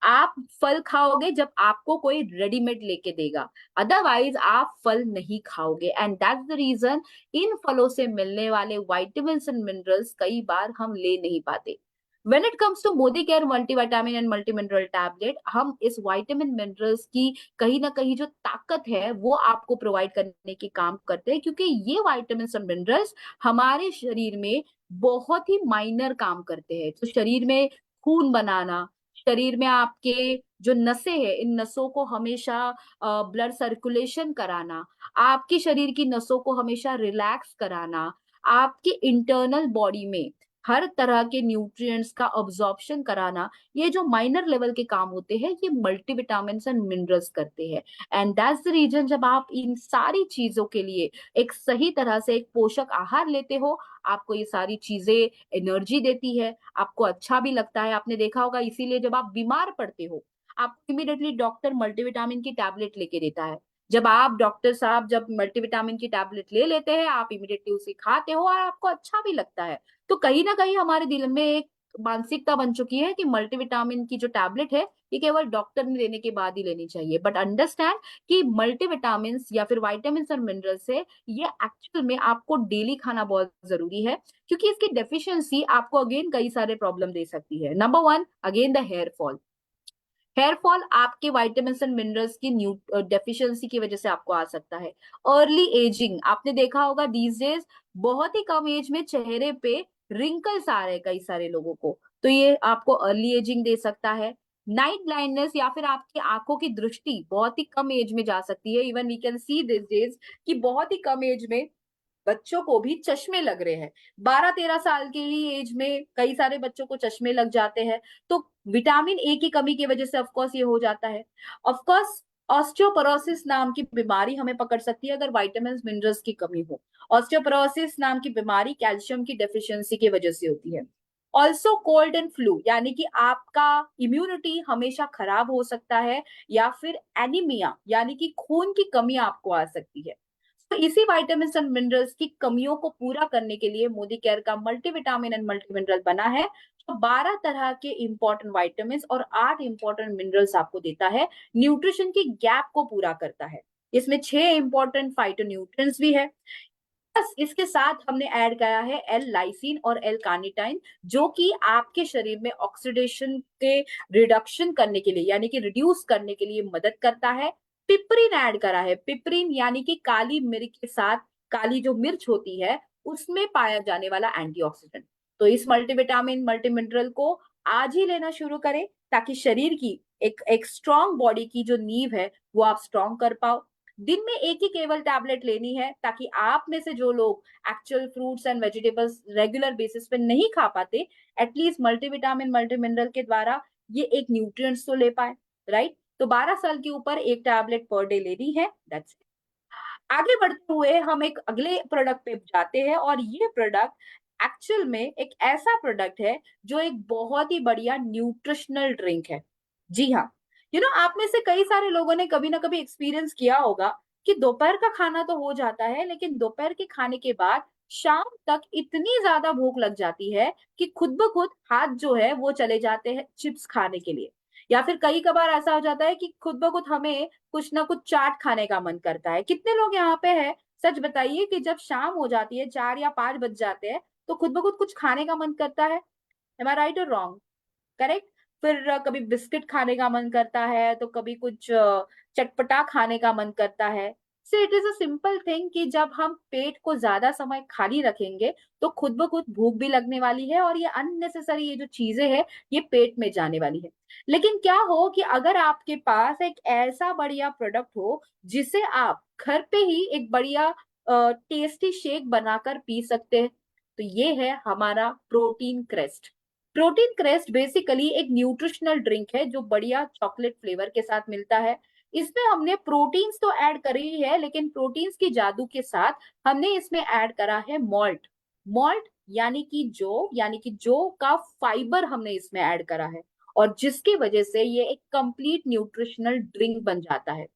आप फल खाओगे जब आपको कोई रेडीमेड लेके देगा, अदरवाइज आप फल नहीं खाओगे। एंड दैट्स द रीजन इन फलों से मिलने वाले विटामिन एंड मिनरल्स कई बार हम ले नहीं पाते। When it comes to Modi care multivitamin and multi mineral tablet, हम इस विटामिन मिनरल्स की कहीं ना कहीं जो ताकत है वो आपको प्रोवाइड करने की काम करते हैं, क्योंकि ये विटामिन एंड मिनरल्स हमारे शरीर में बहुत ही माइनर काम करते हैं। तो शरीर में खून बनाना, शरीर में आपके जो नसें हैं, इन नसों को हमेशा ब्लड सर्कुलेशन कराना, आपके शरीर की नसों को हमेशा रिलैक्स कराना, आपके इंटरनल बॉडी में हर तरह के न्यूट्रिएंट्स का अब्जॉर्प्शन कराना, ये जो माइनर लेवल के काम होते हैं, ये मल्टीविटामिन एंड मिनरल्स करते हैं। एंड दैट्स द रीजन, जब आप इन सारी चीजों के लिए एक सही तरह से एक पोषक आहार लेते हो, आपको ये सारी चीजें एनर्जी देती है, आपको अच्छा भी लगता है। आपने देखा होगा, इसीलिए जब आप बीमार पड़ते हो, आपको इमीडिएटली डॉक्टर मल्टीविटामिन की टैबलेट लेके देता है। जब आप डॉक्टर साहब जब मल्टीविटामिन की टैबलेट ले लेते हैं, आप इमीडिएटली उसे खाते हो और आपको अच्छा भी लगता है। तो कहीं ना कहीं हमारे दिल में एक मानसिकता बन चुकी है कि मल्टीविटामिन की जो टैबलेट है, ये केवल डॉक्टर ने देने के बाद ही लेनी चाहिए। बट अंडरस्टैंड कि मल्टीविटामिन या फिर विटामिन और मिनरल्स से, ये एक्चुअल में आपको डेली खाना बहुत जरूरी है, क्योंकि इसकी डेफिशिएंसी आपको अगेन कई सारे प्रॉब्लम दे सकती है। Number one, again the hair fall. Hair fall आपके विटामिन एंड मिनरल्स की डेफिशिएंसी की वजह से आपको आ सकता है। अर्ली एजिंग, आपने देखा होगा दीज डेज बहुत ही कम एज में चेहरे पे रिंकल्स आ रहे हैं कई सारे लोगों को, तो ये आपको अर्ली एजिंग दे सकता है। नाइट ब्लाइंडनेस या फिर आपकी आंखों की दृष्टि बहुत ही कम एज में जा सकती है। Even we can see this days कि बहुत ही कम एज में बच्चों को भी चश्मे लग रहे हैं। 12-13 साल की ही एज में कई सारे बच्चों को चश्मे लग जाते हैं। तो विटामिन ए की कमी की वजह से ऑफकोर्स ये हो जाता है। ऑफकोर्स ऑस्टियोपोरोसिस नाम की बीमारी हमें पकड़ सकती है अगर विटामिन मिनरल्स की कमी हो। ऑस्टियोपोरोसिस नाम की बीमारी कैल्शियम की डेफिशिएंसी की वजह से होती है। ऑल्सो कोल्ड एंड फ्लू, यानी कि आपका इम्यूनिटी हमेशा खराब हो सकता है, या फिर एनीमिया यानी कि खून की कमी आपको आ सकती है। तो इसी विटामिन एंड मिनरल्स की कमियों को पूरा करने के लिए मोदी केयर का मल्टीविटामिन एंड मल्टी मिनरल बना है, जो 12 तरह के इंपॉर्टेंट विटामिन और 8 इंपॉर्टेंट मिनरल्स आपको देता है, न्यूट्रिशन की गैप को पूरा करता है। इसमें 6 इंपॉर्टेंट फाइटोन्यूट्रिएंट्स भी है। बस इसके साथ हमने ऐड किया है एल लाइसिन और एल कार्निटाइन, जो कि आपके शरीर में ऑक्सीडेशन के रिडक्शन करने के लिए, यानी कि रिड्यूस करने के लिए मदद करता है। पिपरिन ऐड करा है। पिपरिन यानी कि काली मिर्च के साथ, काली जो मिर्च होती है उसमें पाया जाने वाला एंटीऑक्सीडेंट। तो इस मल्टीविटामिन मल्टी मिनरल को आज ही लेना शुरू करें, ताकि शरीर की एक स्ट्रांग बॉडी की जो नींव है वो आप स्ट्रांग कर पाओ। दिन में एक ही केवल टैबलेट लेनी है, ताकि आप में से जो लोग actual fruits and vegetables regular basis पे नहीं खा पाते, एटलीस्ट मल्टीविटामिन मल्टी मिनरल के द्वारा ये एक न्यूट्रिएंट्स तो ले पाए, राइट? तो 12 साल के ऊपर एक टैबलेट पर डे लेनी है, दैट्स। आगे बढ़ते हुए हम एक अगले प्रोडक्ट पे जाते हैं, और ये प्रोडक्ट एक्चुअल में एक ऐसा प्रोडक्ट है जो एक बहुत ही बढ़िया न्यूट्रिशनल ड्रिंक है। जी हाँ, आप में से कई सारे लोगों ने कभी ना कभी एक्सपीरियंस किया होगा कि दोपहर का खाना तो हो जाता है, लेकिन दोपहर के खाने के बाद शाम तक इतनी ज्यादा भूख लग जाती है कि खुद ब खुद हाथ जो है वो चले जाते हैं चिप्स खाने के लिए। या फिर कई कबार ऐसा हो जाता है कि खुद ब खुद हमें कुछ ना कुछ चाट खाने का मन करता है। कितने लोग यहाँ पे हैं, सच बताइए, कि जब शाम हो जाती है, 4 या 5 बज जाते हैं, तो खुद ब खुद कुछ खाने का मन करता है? एम आई राइट और रॉन्ग? करेक्ट। फिर कभी बिस्किट खाने का मन करता है, तो कभी कुछ चटपटा खाने का मन करता है। से it is a simple thing कि जब हम पेट को ज्यादा समय खाली रखेंगे तो खुद ब खुद भूख भी लगने वाली है, और ये अननेसेसरी ये जो चीजें हैं ये पेट में जाने वाली है। लेकिन क्या हो कि अगर आपके पास एक ऐसा बढ़िया प्रोडक्ट हो जिसे आप घर पे ही एक बढ़िया टेस्टी शेक बनाकर पी सकते हैं, तो ये है हमारा protein crest. Protein crest basically एक न्यूट्रिशनल ड्रिंक है जो बढ़िया चॉकलेट फ्लेवर के साथ मिलता है। इसमें हमने प्रोटीन्स तो ऐड करी है, लेकिन प्रोटीन्स की जादू के साथ हमने इसमें ऐड करा है मॉल्ट। मॉल्ट यानी कि जो का फाइबर हमने इसमें ऐड करा है, और जिसकी वजह से ये एक कंप्लीट न्यूट्रिशनल ड्रिंक बन जाता है।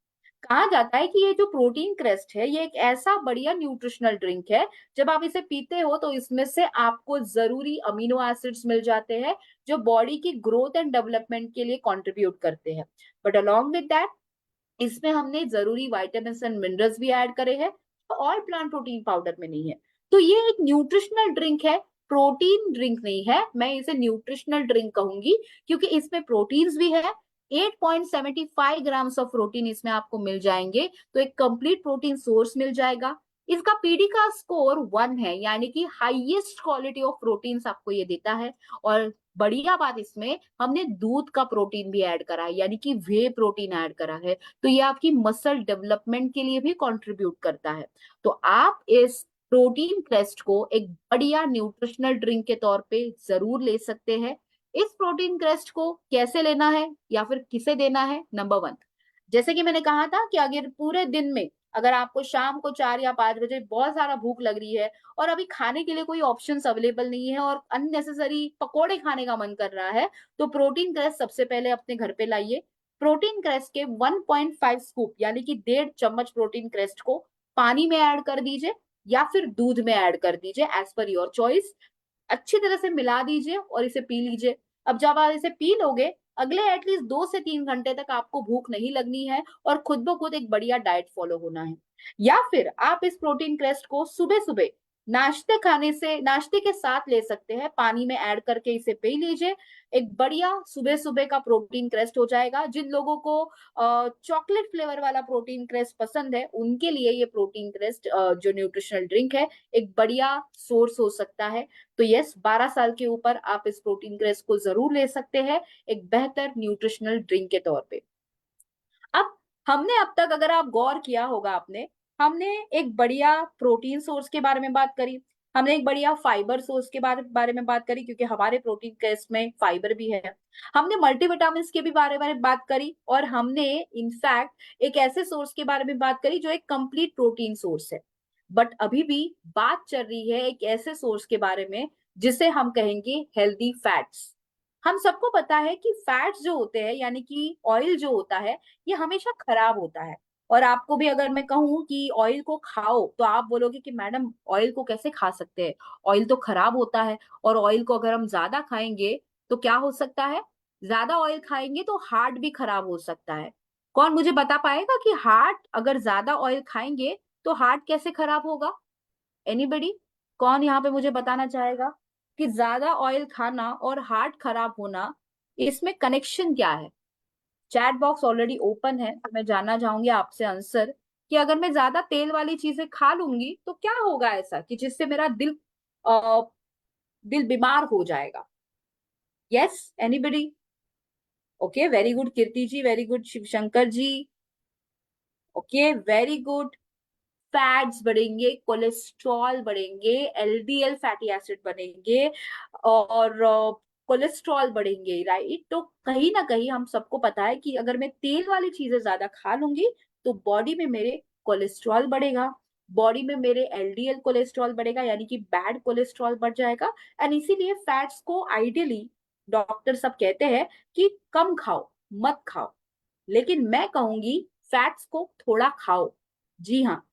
कहा जाता है कि ये जो प्रोटीन क्रेस्ट है ये एक ऐसा बढ़िया न्यूट्रिशनल ड्रिंक है, जब आप इसे पीते हो तो इसमें से आपको जरूरी अमीनो एसिड्स मिल जाते हैं जो बॉडी की ग्रोथ एंड डेवलपमेंट के लिए कंट्रीब्यूट करते हैं। बट अलोंग विद दैट इसमें हमने जरूरी विटामिन एंड मिनरल्स भी ऐड करे हैं, तो ऑल प्लांट प्रोटीन पाउडर में नहीं है। तो ये एक न्यूट्रिशनल ड्रिंक है, प्रोटीन ड्रिंक नहीं है। मैं इसे न्यूट्रिशनल ड्रिंक कहूंगी क्योंकि इसमें प्रोटीन्स भी है। 8.75 ग्राम्स ऑफ प्रोटीन इसमें आपको मिल जाएंगे, तो एक कंप्लीट प्रोटीन सोर्स मिल जाएगा। इसका पीडी का स्कोर 1 है, यानी कि हाईएस्ट क्वालिटी ऑफ प्रोटीन्स आपको ये देता है। और बढ़िया बात इसमें हमने दूध का प्रोटीन भी ऐड करा है, यानी कि वे प्रोटीन ऐड करा है, तो ये आपकी मसल डेवलपमेंट के लिए भी कंट्रीब्यूट करता है। तो आप इस प्रोटीन क्रेस्ट को एक बढ़िया न्यूट्रिशनल ड्रिंक के तौर पे जरूर ले सकते हैं। इस प्रोटीन क्रेस्ट को कैसे लेना है या फिर किसे देना है? नंबर 1, जैसे कि मैंने कहा था कि अगर पूरे दिन में अगर आपको शाम को 4 या 5 बजे बहुत सारा भूख लग रही है और अभी खाने के लिए कोई ऑप्शंस अवेलेबल नहीं है और अननेसेसरी पकोड़े खाने का मन कर रहा है, तो प्रोटीन क्रेस्ट सबसे पहले अपने घर पे लाइए। प्रोटीन क्रेस्ट के 1.5 स्कूप यानी कि 1.5 चम्मच प्रोटीन क्रेस्ट को पानी में ऐड कर दीजिए या फिर दूध में ऐड कर दीजिए, एज पर योर चॉइस। अच्छी तरह से मिला दीजिए और इसे पी लीजिए। अब जब आप इसे पी लोगे, अगले एटलीस्ट 2 से 3 घंटे तक आपको भूख नहीं लगनी है और खुद ब खुद एक बढ़िया डाइट फॉलो होना है। या फिर आप इस प्रोटीन क्रेस्ट को सुबह सुबह नाश्ते के साथ ले सकते हैं, पानी में ऐड करके इसे पी लीजिए। एक बढ़िया सुबह सुबह का प्रोटीन क्रेस्ट हो जाएगा। जिन लोगों को चॉकलेट फ्लेवर वाला प्रोटीन क्रेस्ट पसंद है उनके लिए ये प्रोटीन क्रेस्ट जो न्यूट्रिशनल ड्रिंक है एक बढ़िया सोर्स हो सकता है। तो यस, 12 साल के ऊपर आप इस प्रोटीन क्रेस्ट को जरूर ले सकते हैं एक बेहतर न्यूट्रिशनल ड्रिंक के तौर पे। अब हमने अब तक, अगर आप गौर किया होगा आपने, हमने एक बढ़िया प्रोटीन सोर्स के बारे में बात करी, हमने एक बढ़िया फाइबर सोर्स के बारे में बात करी क्योंकि हमारे प्रोटीन क्रेस्ट में फाइबर भी है। हमने मल्टीविटामिन के भी बारे में बात करी, और हमने इनफैक्ट एक ऐसे सोर्स के बारे में बात करी जो एक कंप्लीट प्रोटीन सोर्स है। बट अभी भी बात चल रही है एक ऐसे सोर्स के बारे में जिसे हम कहेंगे हेल्दी फैट्स। हम सबको पता है कि फैट्स जो होते हैं यानी कि ऑयल जो होता है ये हमेशा खराब होता है। और आपको भी अगर मैं कहूं कि ऑयल को खाओ तो आप बोलोगे कि मैडम ऑयल को कैसे खा सकते हैं, ऑयल तो खराब होता है। और ऑयल को अगर हम ज्यादा खाएंगे तो क्या हो सकता है? ज्यादा ऑयल खाएंगे तो हार्ट भी खराब हो सकता है। कौन मुझे बता पाएगा कि हार्ट, अगर ज्यादा ऑयल खाएंगे तो हार्ट कैसे खराब होगा? एनीबडी? कौन यहाँ पे मुझे बताना चाहेगा कि ज्यादा ऑयल खाना और हार्ट खराब होना, इसमें कनेक्शन क्या है? चैट बॉक्स ऑलरेडी ओपन है, तो मैं जानना चाहूंगी आपसे आंसर कि अगर मैं ज्यादा तेल वाली चीजें खा लूंगी तो क्या होगा ऐसा कि जिससे मेरा दिल बीमार हो जाएगा? Yes, anybody? Okay, very good Kirti ji, very good Shivshankar ji. Okay, very good. Fats बढ़ेंगे, कोलेस्ट्रॉल बढ़ेंगे, एलडीएल फैटी एसिड बनेंगे, और कोलेस्ट्रॉल बढ़ेंगे, राइट? तो कहीं ना कहीं हम सबको पता है कि अगर मैं तेल वाली चीजें ज्यादा खा लूंगी तो बॉडी में मेरे कोलेस्ट्रॉल बढ़ेगा, बॉडी में मेरे एलडीएल कोलेस्ट्रॉल बढ़ेगा, यानी कि बैड कोलेस्ट्रॉल बढ़ जाएगा। एंड इसीलिए फैट्स को आइडियली डॉक्टर सब कहते हैं कि कम खाओ, मत खाओ। लेकिन मैं कहूंगी फैट्स को थोड़ा खाओ। जी हाँ,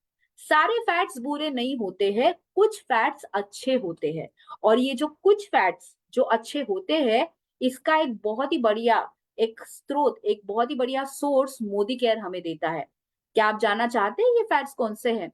सारे फैट्स बुरे नहीं होते हैं, कुछ फैट्स अच्छे होते हैं। और ये जो कुछ फैट्स जो अच्छे होते हैं, इसका एक बहुत ही बढ़िया एक स्रोत, एक बहुत ही बढ़िया सोर्स मोदी केयर हमें देता है। क्या आप जानना चाहते हैं ये फैट्स कौन से हैं?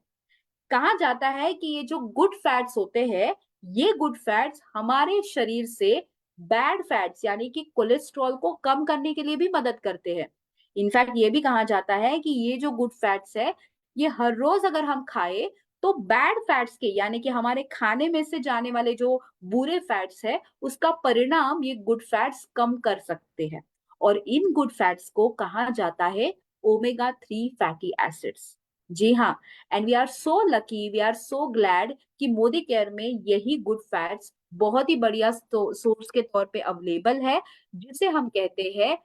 कहा जाता है कि ये जो गुड फैट्स होते हैं, ये गुड फैट्स हमारे शरीर से बैड फैट्स यानी कि कोलेस्ट्रॉल को कम करने के लिए भी मदद करते हैं। इनफैक्ट ये भी कहा जाता है कि ये जो गुड फैट्स है ये हर रोज अगर हम खाए तो बैड फैट्स के, यानी कि हमारे खाने में से जाने वाले जो बुरे फैट्स है, उसका परिणाम ये गुड फैट्स कम कर सकते हैं। और इन गुड फैट्स को कहा जाता है ओमेगा 3 फैटी एसिड्स। जी हाँ। And we are so lucky, we are so glad कि मोदी केयर में यही गुड फैट्स बहुत ही बढ़िया सोर्स के तौर पे अवेलेबल है, जिसे हम कहते हैं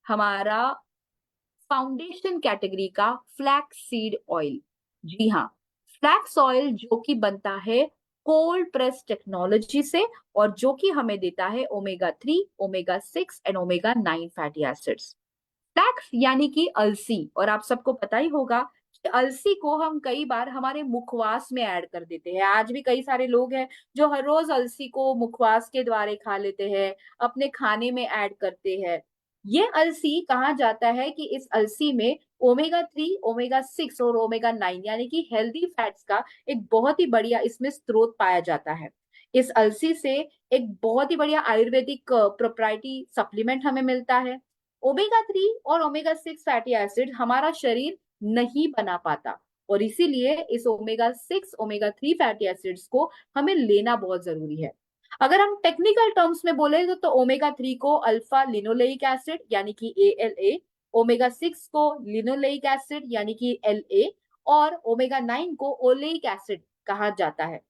हमारा फाउंडेशन कैटेगरी का फ्लैक्स सीड ऑयल। जी हाँ, फ्लैक्स ऑयल जो कि बनता है कोल्ड प्रेस टेक्नोलॉजी से, और जो कि हमें देता है omega 3, omega 6 and omega 9 fatty acids. Flax यानी कि अलसी, और आप सबको पता ही होगा कि अलसी को हम कई बार हमारे मुखवास में ऐड कर देते हैं। आज भी कई सारे लोग हैं जो हर रोज अलसी को मुखवास के द्वारे खा लेते हैं, अपने खाने में ऐड करते हैं। ये अलसी कहा जाता है कि इस अलसी में ओमेगा 3, ओमेगा 6 और ओमेगा 9 यानी कि हेल्दी फैट्स का एक बहुत ही बढ़िया इसमें स्रोत पाया जाता है। इस अलसी से एक बहुत ही बढ़िया आयुर्वेदिक प्रोप्राइटी सप्लीमेंट हमें मिलता है। ओमेगा 3 और ओमेगा 6 फैटी एसिड हमारा शरीर नहीं बना पाता, और इसीलिए इस ओमेगा 6, ओमेगा 3 फैटी एसिड्स को हमें लेना बहुत जरूरी है। अगर हम टेक्निकल टर्म्स में बोले तो ओमेगा 3 को अल्फा लिनोलेइक एसिड यानी कि ALA, ओमेगा 6 को लिनोलेइक एसिड यानी कि LA, और ओमेगा 9 को ओलेइक एसिड कहा जाता है।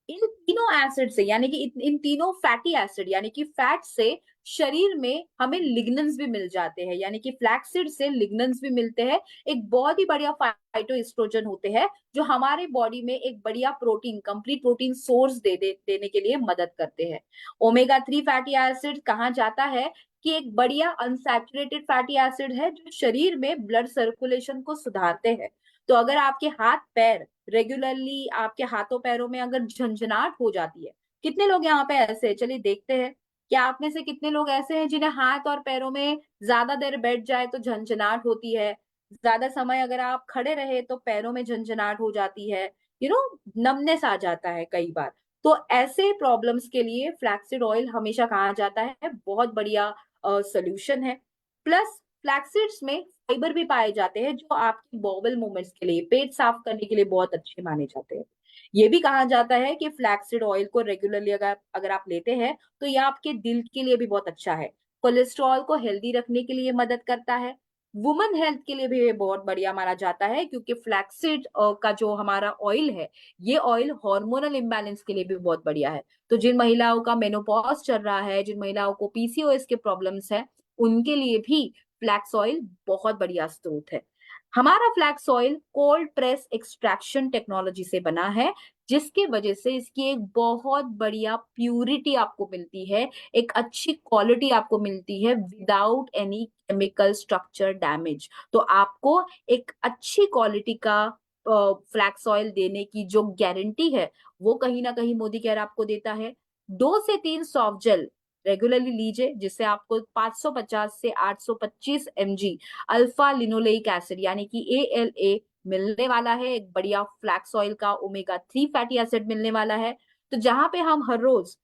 इन तीनों एसिड से, यानी कि इन तीनों फैटी एसिड यानी कि फैट से शरीर में हमें लिग्नेंस भी मिल जाते हैं, यानी कि फ्लैक्सीड से लिग्नेंस भी मिलते हैं। एक बहुत ही बढ़िया फाइटोएस्ट्रोजन होते हैं जो हमारे बॉडी में एक बढ़िया प्रोटीन, कंप्लीट प्रोटीन सोर्स देने के लिए मदद करते हैं। ओमेगा 3 फैटी एसिड कहा जाता है कि एक बढ़िया अनसैचुरेटेड फैटी एसिड है जो शरीर में ब्लड सर्कुलेशन को सुधारते हैं। तो अगर आपके हाथ पैर रेगुलरली, आपके हाथों पैरों में अगर झंझनाहट हो जाती है, कितने लोग यहाँ पे ऐसे हैं, चलिए देखते हैं। क्या आप में से कितने लोग ऐसे हैं जिन्हें हाथ और पैरों में ज्यादा देर बैठ जाए तो झंझनाहट होती है, ज्यादा समय अगर आप खड़े रहे तो पैरों में झंझनाहट हो जाती है, नमनेस आ जाता है कई बार। तो ऐसे प्रॉब्लम्स के लिए फ्लैक्सीड ऑयल हमेशा कहा जाता है बहुत बढ़िया सोल्यूशन है। प्लस फ्लैक्सीड्स में फाइबर भी पाए जाते हैं जो आपके बॉवल मूवमेंट्स के लिए, पेट साफ करने के लिए बहुत अच्छे माने जाते हैं। ये भी कहा जाता है कि फ्लैक्सीड ऑयल को रेगुलरली अगर अगर आप लेते हैं तो ये आपके दिल के लिए भी बहुत अच्छा है। कोलेस्ट्रॉल को हेल्दी रखने के लिए मदद करता है। वुमेन हेल्थ के लिए भी ये बहुत बढ़िया माना जाता है, क्योंकि फ्लैक्सीड का जो हमारा ऑयल है, ये ऑयल हार्मोनल इम्बैलेंस के लिए भी बहुत बढ़िया है। तो जिन महिलाओं का मेनोपॉज चल रहा है, जिन महिलाओं को PCOS के प्रॉब्लम्स है, उनके लिए भी फ्लैक्स ऑयल बहुत बढ़िया स्रोत है। हमारा flax oil cold press extraction technology से बना है, जिसकी वजह से इसकी एक बहुत बढ़िया प्यूरिटी आपको मिलती है, एक अच्छी क्वालिटी आपको मिलती है without any chemical structure damage. तो आपको एक अच्छी क्वालिटी का फ्लैक्स ऑयल देने की जो गारंटी है, वो कहीं ना कहीं मोदी केयर आपको देता है। 2 से 3 सॉफ्ट जेल रेगुलरली लीजिए, जिससे आपको 550 से 825 mg अल्फा लिनोलेइक एसिड यानी कि ALA मिलने वाला है। एक बढ़िया फ्लैक्स ऑयल का ओमेगा 3 फैटी एसिड मिलने वाला है। तो जहां पे हम हर रोज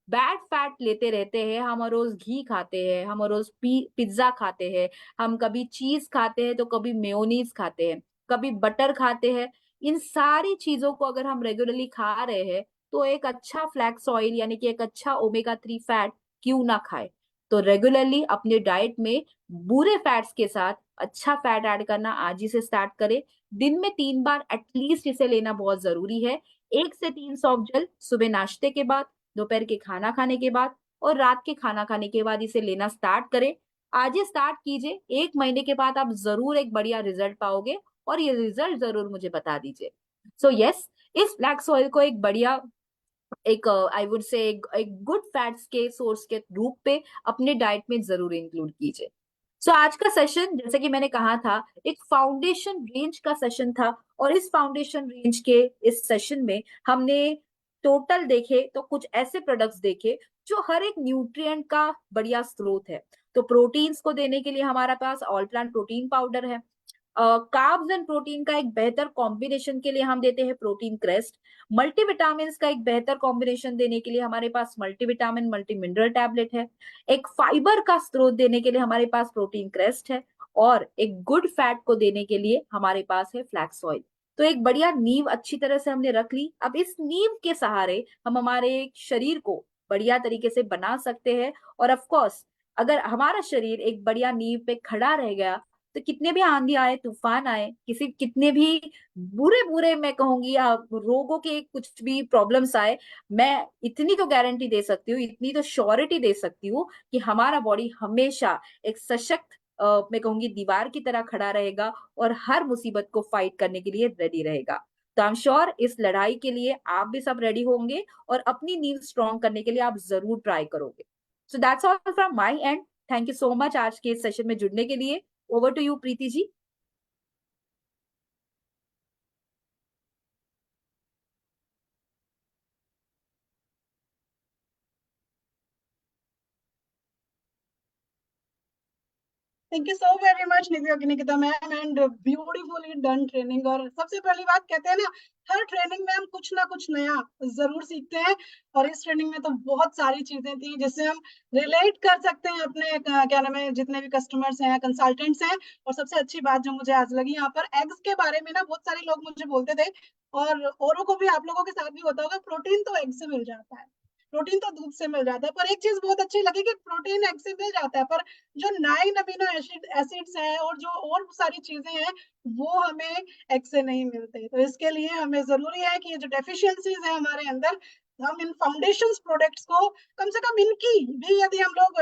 बैड फैट लेते रहते हैं, हम हर रोज घी खाते हैं, हम हर रोज पिज्जा खाते हैं, हम कभी चीज खाते हैं तो कभी मेयोनीज खाते हैं, कभी बटर खाते हैं, इन सारी चीजों को अगर हम रेगुलरली खा रहे हैं तो एक अच्छा फ्लैक्स ऑयल यानी कि एक अच्छा ओमेगा 3 फैट क्यों ना खाए। तो रेगुलरली अपने डाइट में बुरे फैट्स के साथ अच्छा फैट ऐड करना आज ही से स्टार्ट करें। दिन में 3 बार एटलीस्ट इसे लेना बहुत जरूरी है। 1 से 3 सॉफ्ट जेल सुबह नाश्ते के बाद, दोपहर के खाना खाने के बाद और रात के खाना खाने के बाद इसे लेना स्टार्ट करें। आज ही स्टार्ट कीजिए, 1 महीने के बाद आप जरूर एक बढ़िया रिजल्ट पाओगे, और ये रिजल्ट जरूर मुझे बता दीजिए। सो यस, इस फ्लैक्स ऑयल को एक बढ़िया, एक आई वुड से एक गुड फैट्स के सोर्स के रूप पे अपने डाइट में जरूर इंक्लूड कीजिए। सो आज का सेशन, जैसे कि मैंने कहा था, एक फाउंडेशन रेंज का सेशन था, और इस फाउंडेशन रेंज के इस सेशन में हमने टोटल देखे तो कुछ ऐसे प्रोडक्ट्स देखे जो हर एक न्यूट्रिएंट का बढ़िया स्रोत है। तो प्रोटीन्स को देने के लिए हमारे पास ऑल प्लांट प्रोटीन पाउडर है। कार्ब्स एंड प्रोटीन का एक बेहतर कॉम्बिनेशन के लिए हम देते हैं प्रोटीन क्रेस्ट। मल्टीविटामिन का एक बेहतर कॉम्बिनेशन देने के लिए हमारे पास मल्टीविटामिन मल्टी मिनरल टैबलेट है। एक फाइबर का स्रोत देने के लिए हमारे पास प्रोटीन क्रेस्ट है। और एक गुड फैट को देने के लिए हमारे पास है फ्लैक्स ऑयल। तो एक बढ़िया नींव अच्छी तरह से हमने रख ली। अब इस नींव के सहारे हम हमारे शरीर को बढ़िया तरीके से बना सकते हैं। और ऑफ कोर्स अगर हमारा शरीर एक बढ़िया नींव पे खड़ा रह गया, तो कितने भी आंधी आए, तूफान आए, किसी कितने भी बुरे बुरे मैं कहूंगी या रोगों के कुछ भी प्रॉब्लम्स आए, मैं इतनी तो गारंटी दे सकती हूँ, इतनी तो श्योरिटी दे सकती हूँ कि हमारा बॉडी हमेशा एक सशक्त मैं कहूंगी दीवार की तरह खड़ा रहेगा और हर मुसीबत को फाइट करने के लिए रेडी रहेगा। तो आई एम श्योर इस लड़ाई के लिए आप भी सब रेडी होंगे और अपनी नींव स्ट्रॉन्ग करने के लिए आप जरूर ट्राई करोगे। So that's all from my end. Thank you so much आज के इस सेशन में जुड़ने के लिए। Over to you Preeti ji. Thank you so very much Nikita ma'am, and beautifully done training. और सबसे पहली बात कहते हैं ना, हर ट्रेनिंग में हम कुछ ना कुछ नया जरूर सीखते हैं। और इस ट्रेनिंग में तो बहुत सारी चीजें थी जिससे हम रिलेट कर सकते हैं अपने क्या नाम है जितने भी कस्टमर्स हैं, कंसल्टेंट्स हैं। और सबसे अच्छी बात जो मुझे आज लगी यहाँ पर, एग्स के बारे में ना बहुत सारे लोग मुझे बोलते थे, और औरों को भी, आप लोगों के साथ भी होता होगा, प्रोटीन तो एग से मिल जाता है, प्रोटीन तो दूध से मिल जाता है। पर एक चीज बहुत अच्छी लगी कि प्रोटीन एग से मिल जाता है, पर जो 9 अमीनो एसिड्स हैं और जो और सारी चीजें हैं, वो हमें एग से नहीं मिलते। तो इसके लिए हमें जरूरी है कि ये जो डेफिशिएंसीज है हमारे अंदर, हम इन फाउंडेशन प्रोडक्ट्स को कम से कम इनकी भी यदि हम लोग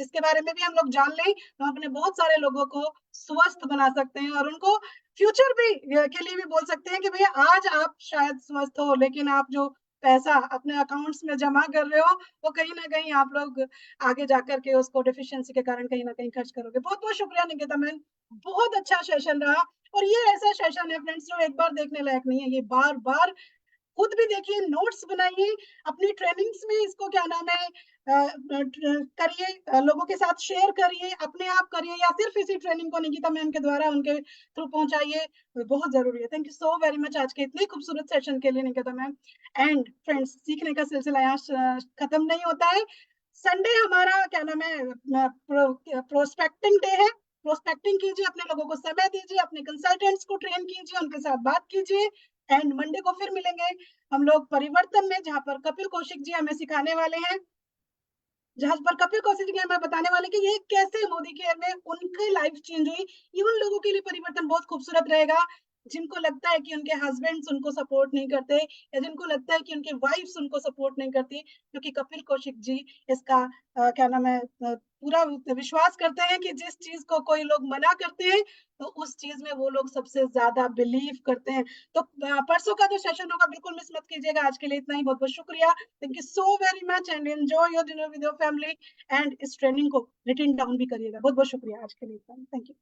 इसके बारे में भी हम लोग जान लें, तो हम अपने बहुत सारे लोगों को स्वस्थ बना सकते हैं। और उनको फ्यूचर भी के लिए भी बोल सकते हैं कि भैया आज आप शायद स्वस्थ हो, लेकिन आप जो पैसा अपने अकाउंट्स में जमा कर रहे हो, वो कहीं ना कहीं आप लोग आगे जाकर के उसको डिफिशियंसी के कारण कहीं ना कहीं खर्च करोगे। बहुत बहुत शुक्रिया निकिता मैम, बहुत अच्छा सेशन रहा। और ये ऐसा सेशन है फ्रेंड्स जो एक बार देखने लायक नहीं है, ये बार बार खुद भी देखिए, नोट्स बनाइए, अपनी ट्रेनिंग्स में इसको क्या नाम है करिए, लोगों के साथ शेयर करिए, अपने आप करिए, या सिर्फ इसी ट्रेनिंग को निकिता मैम के द्वारा उनके थ्रू पहुंचाइए, बहुत जरूरी है। Thank you so very much आज के इतने खूबसूरत सेशन के लिए निकिता मैम। एंड फ्रेंड्स, सीखने का सिलसिला यहाँ खत्म नहीं होता है। संडे हमारा क्या नाम है प्रोस्पेक्टिंग डे है। प्रोस्पेक्टिंग कीजिए, अपने लोगों को समय दीजिए, अपने कंसल्टेंट्स को ट्रेन कीजिए, उनके साथ बात कीजिए। एंड मंडे को फिर मिलेंगे हम लोग परिवर्तन में, जहां पर कपिल कौशिक जी हमें सिखाने वाले हैं, जहां पर कपिल कौशिक जी हमें बताने वाले कि ये कैसे मोदी केयर में उनकी लाइफ चेंज हुई। ये उन लोगों के लिए परिवर्तन बहुत खूबसूरत रहेगा जिनको लगता है कि उनके हस्बैंड्स उनको सपोर्ट नहीं करते, या जिनको लगता है कि उनके वाइफ्स उनको सपोर्ट नहीं करती, क्योंकि कपिल कौशिक जी इसका क्या नाम है पूरा विश्वास करते हैं कि जिस चीज को कोई लोग मना करते हैं, तो उस चीज में वो लोग सबसे ज्यादा बिलीव करते हैं। तो परसों का जो सेशन होगा बिल्कुल मिस मत कीजिएगा। आज के लिए इतना ही, बहुत बहुत शुक्रिया। Thank you so very much, and enjoy your dinner with your family. And इस ट्रेनिंग को रिटन डाउन भी करिएगा। बहुत बहुत शुक्रिया आज के लिए, थैंक यू।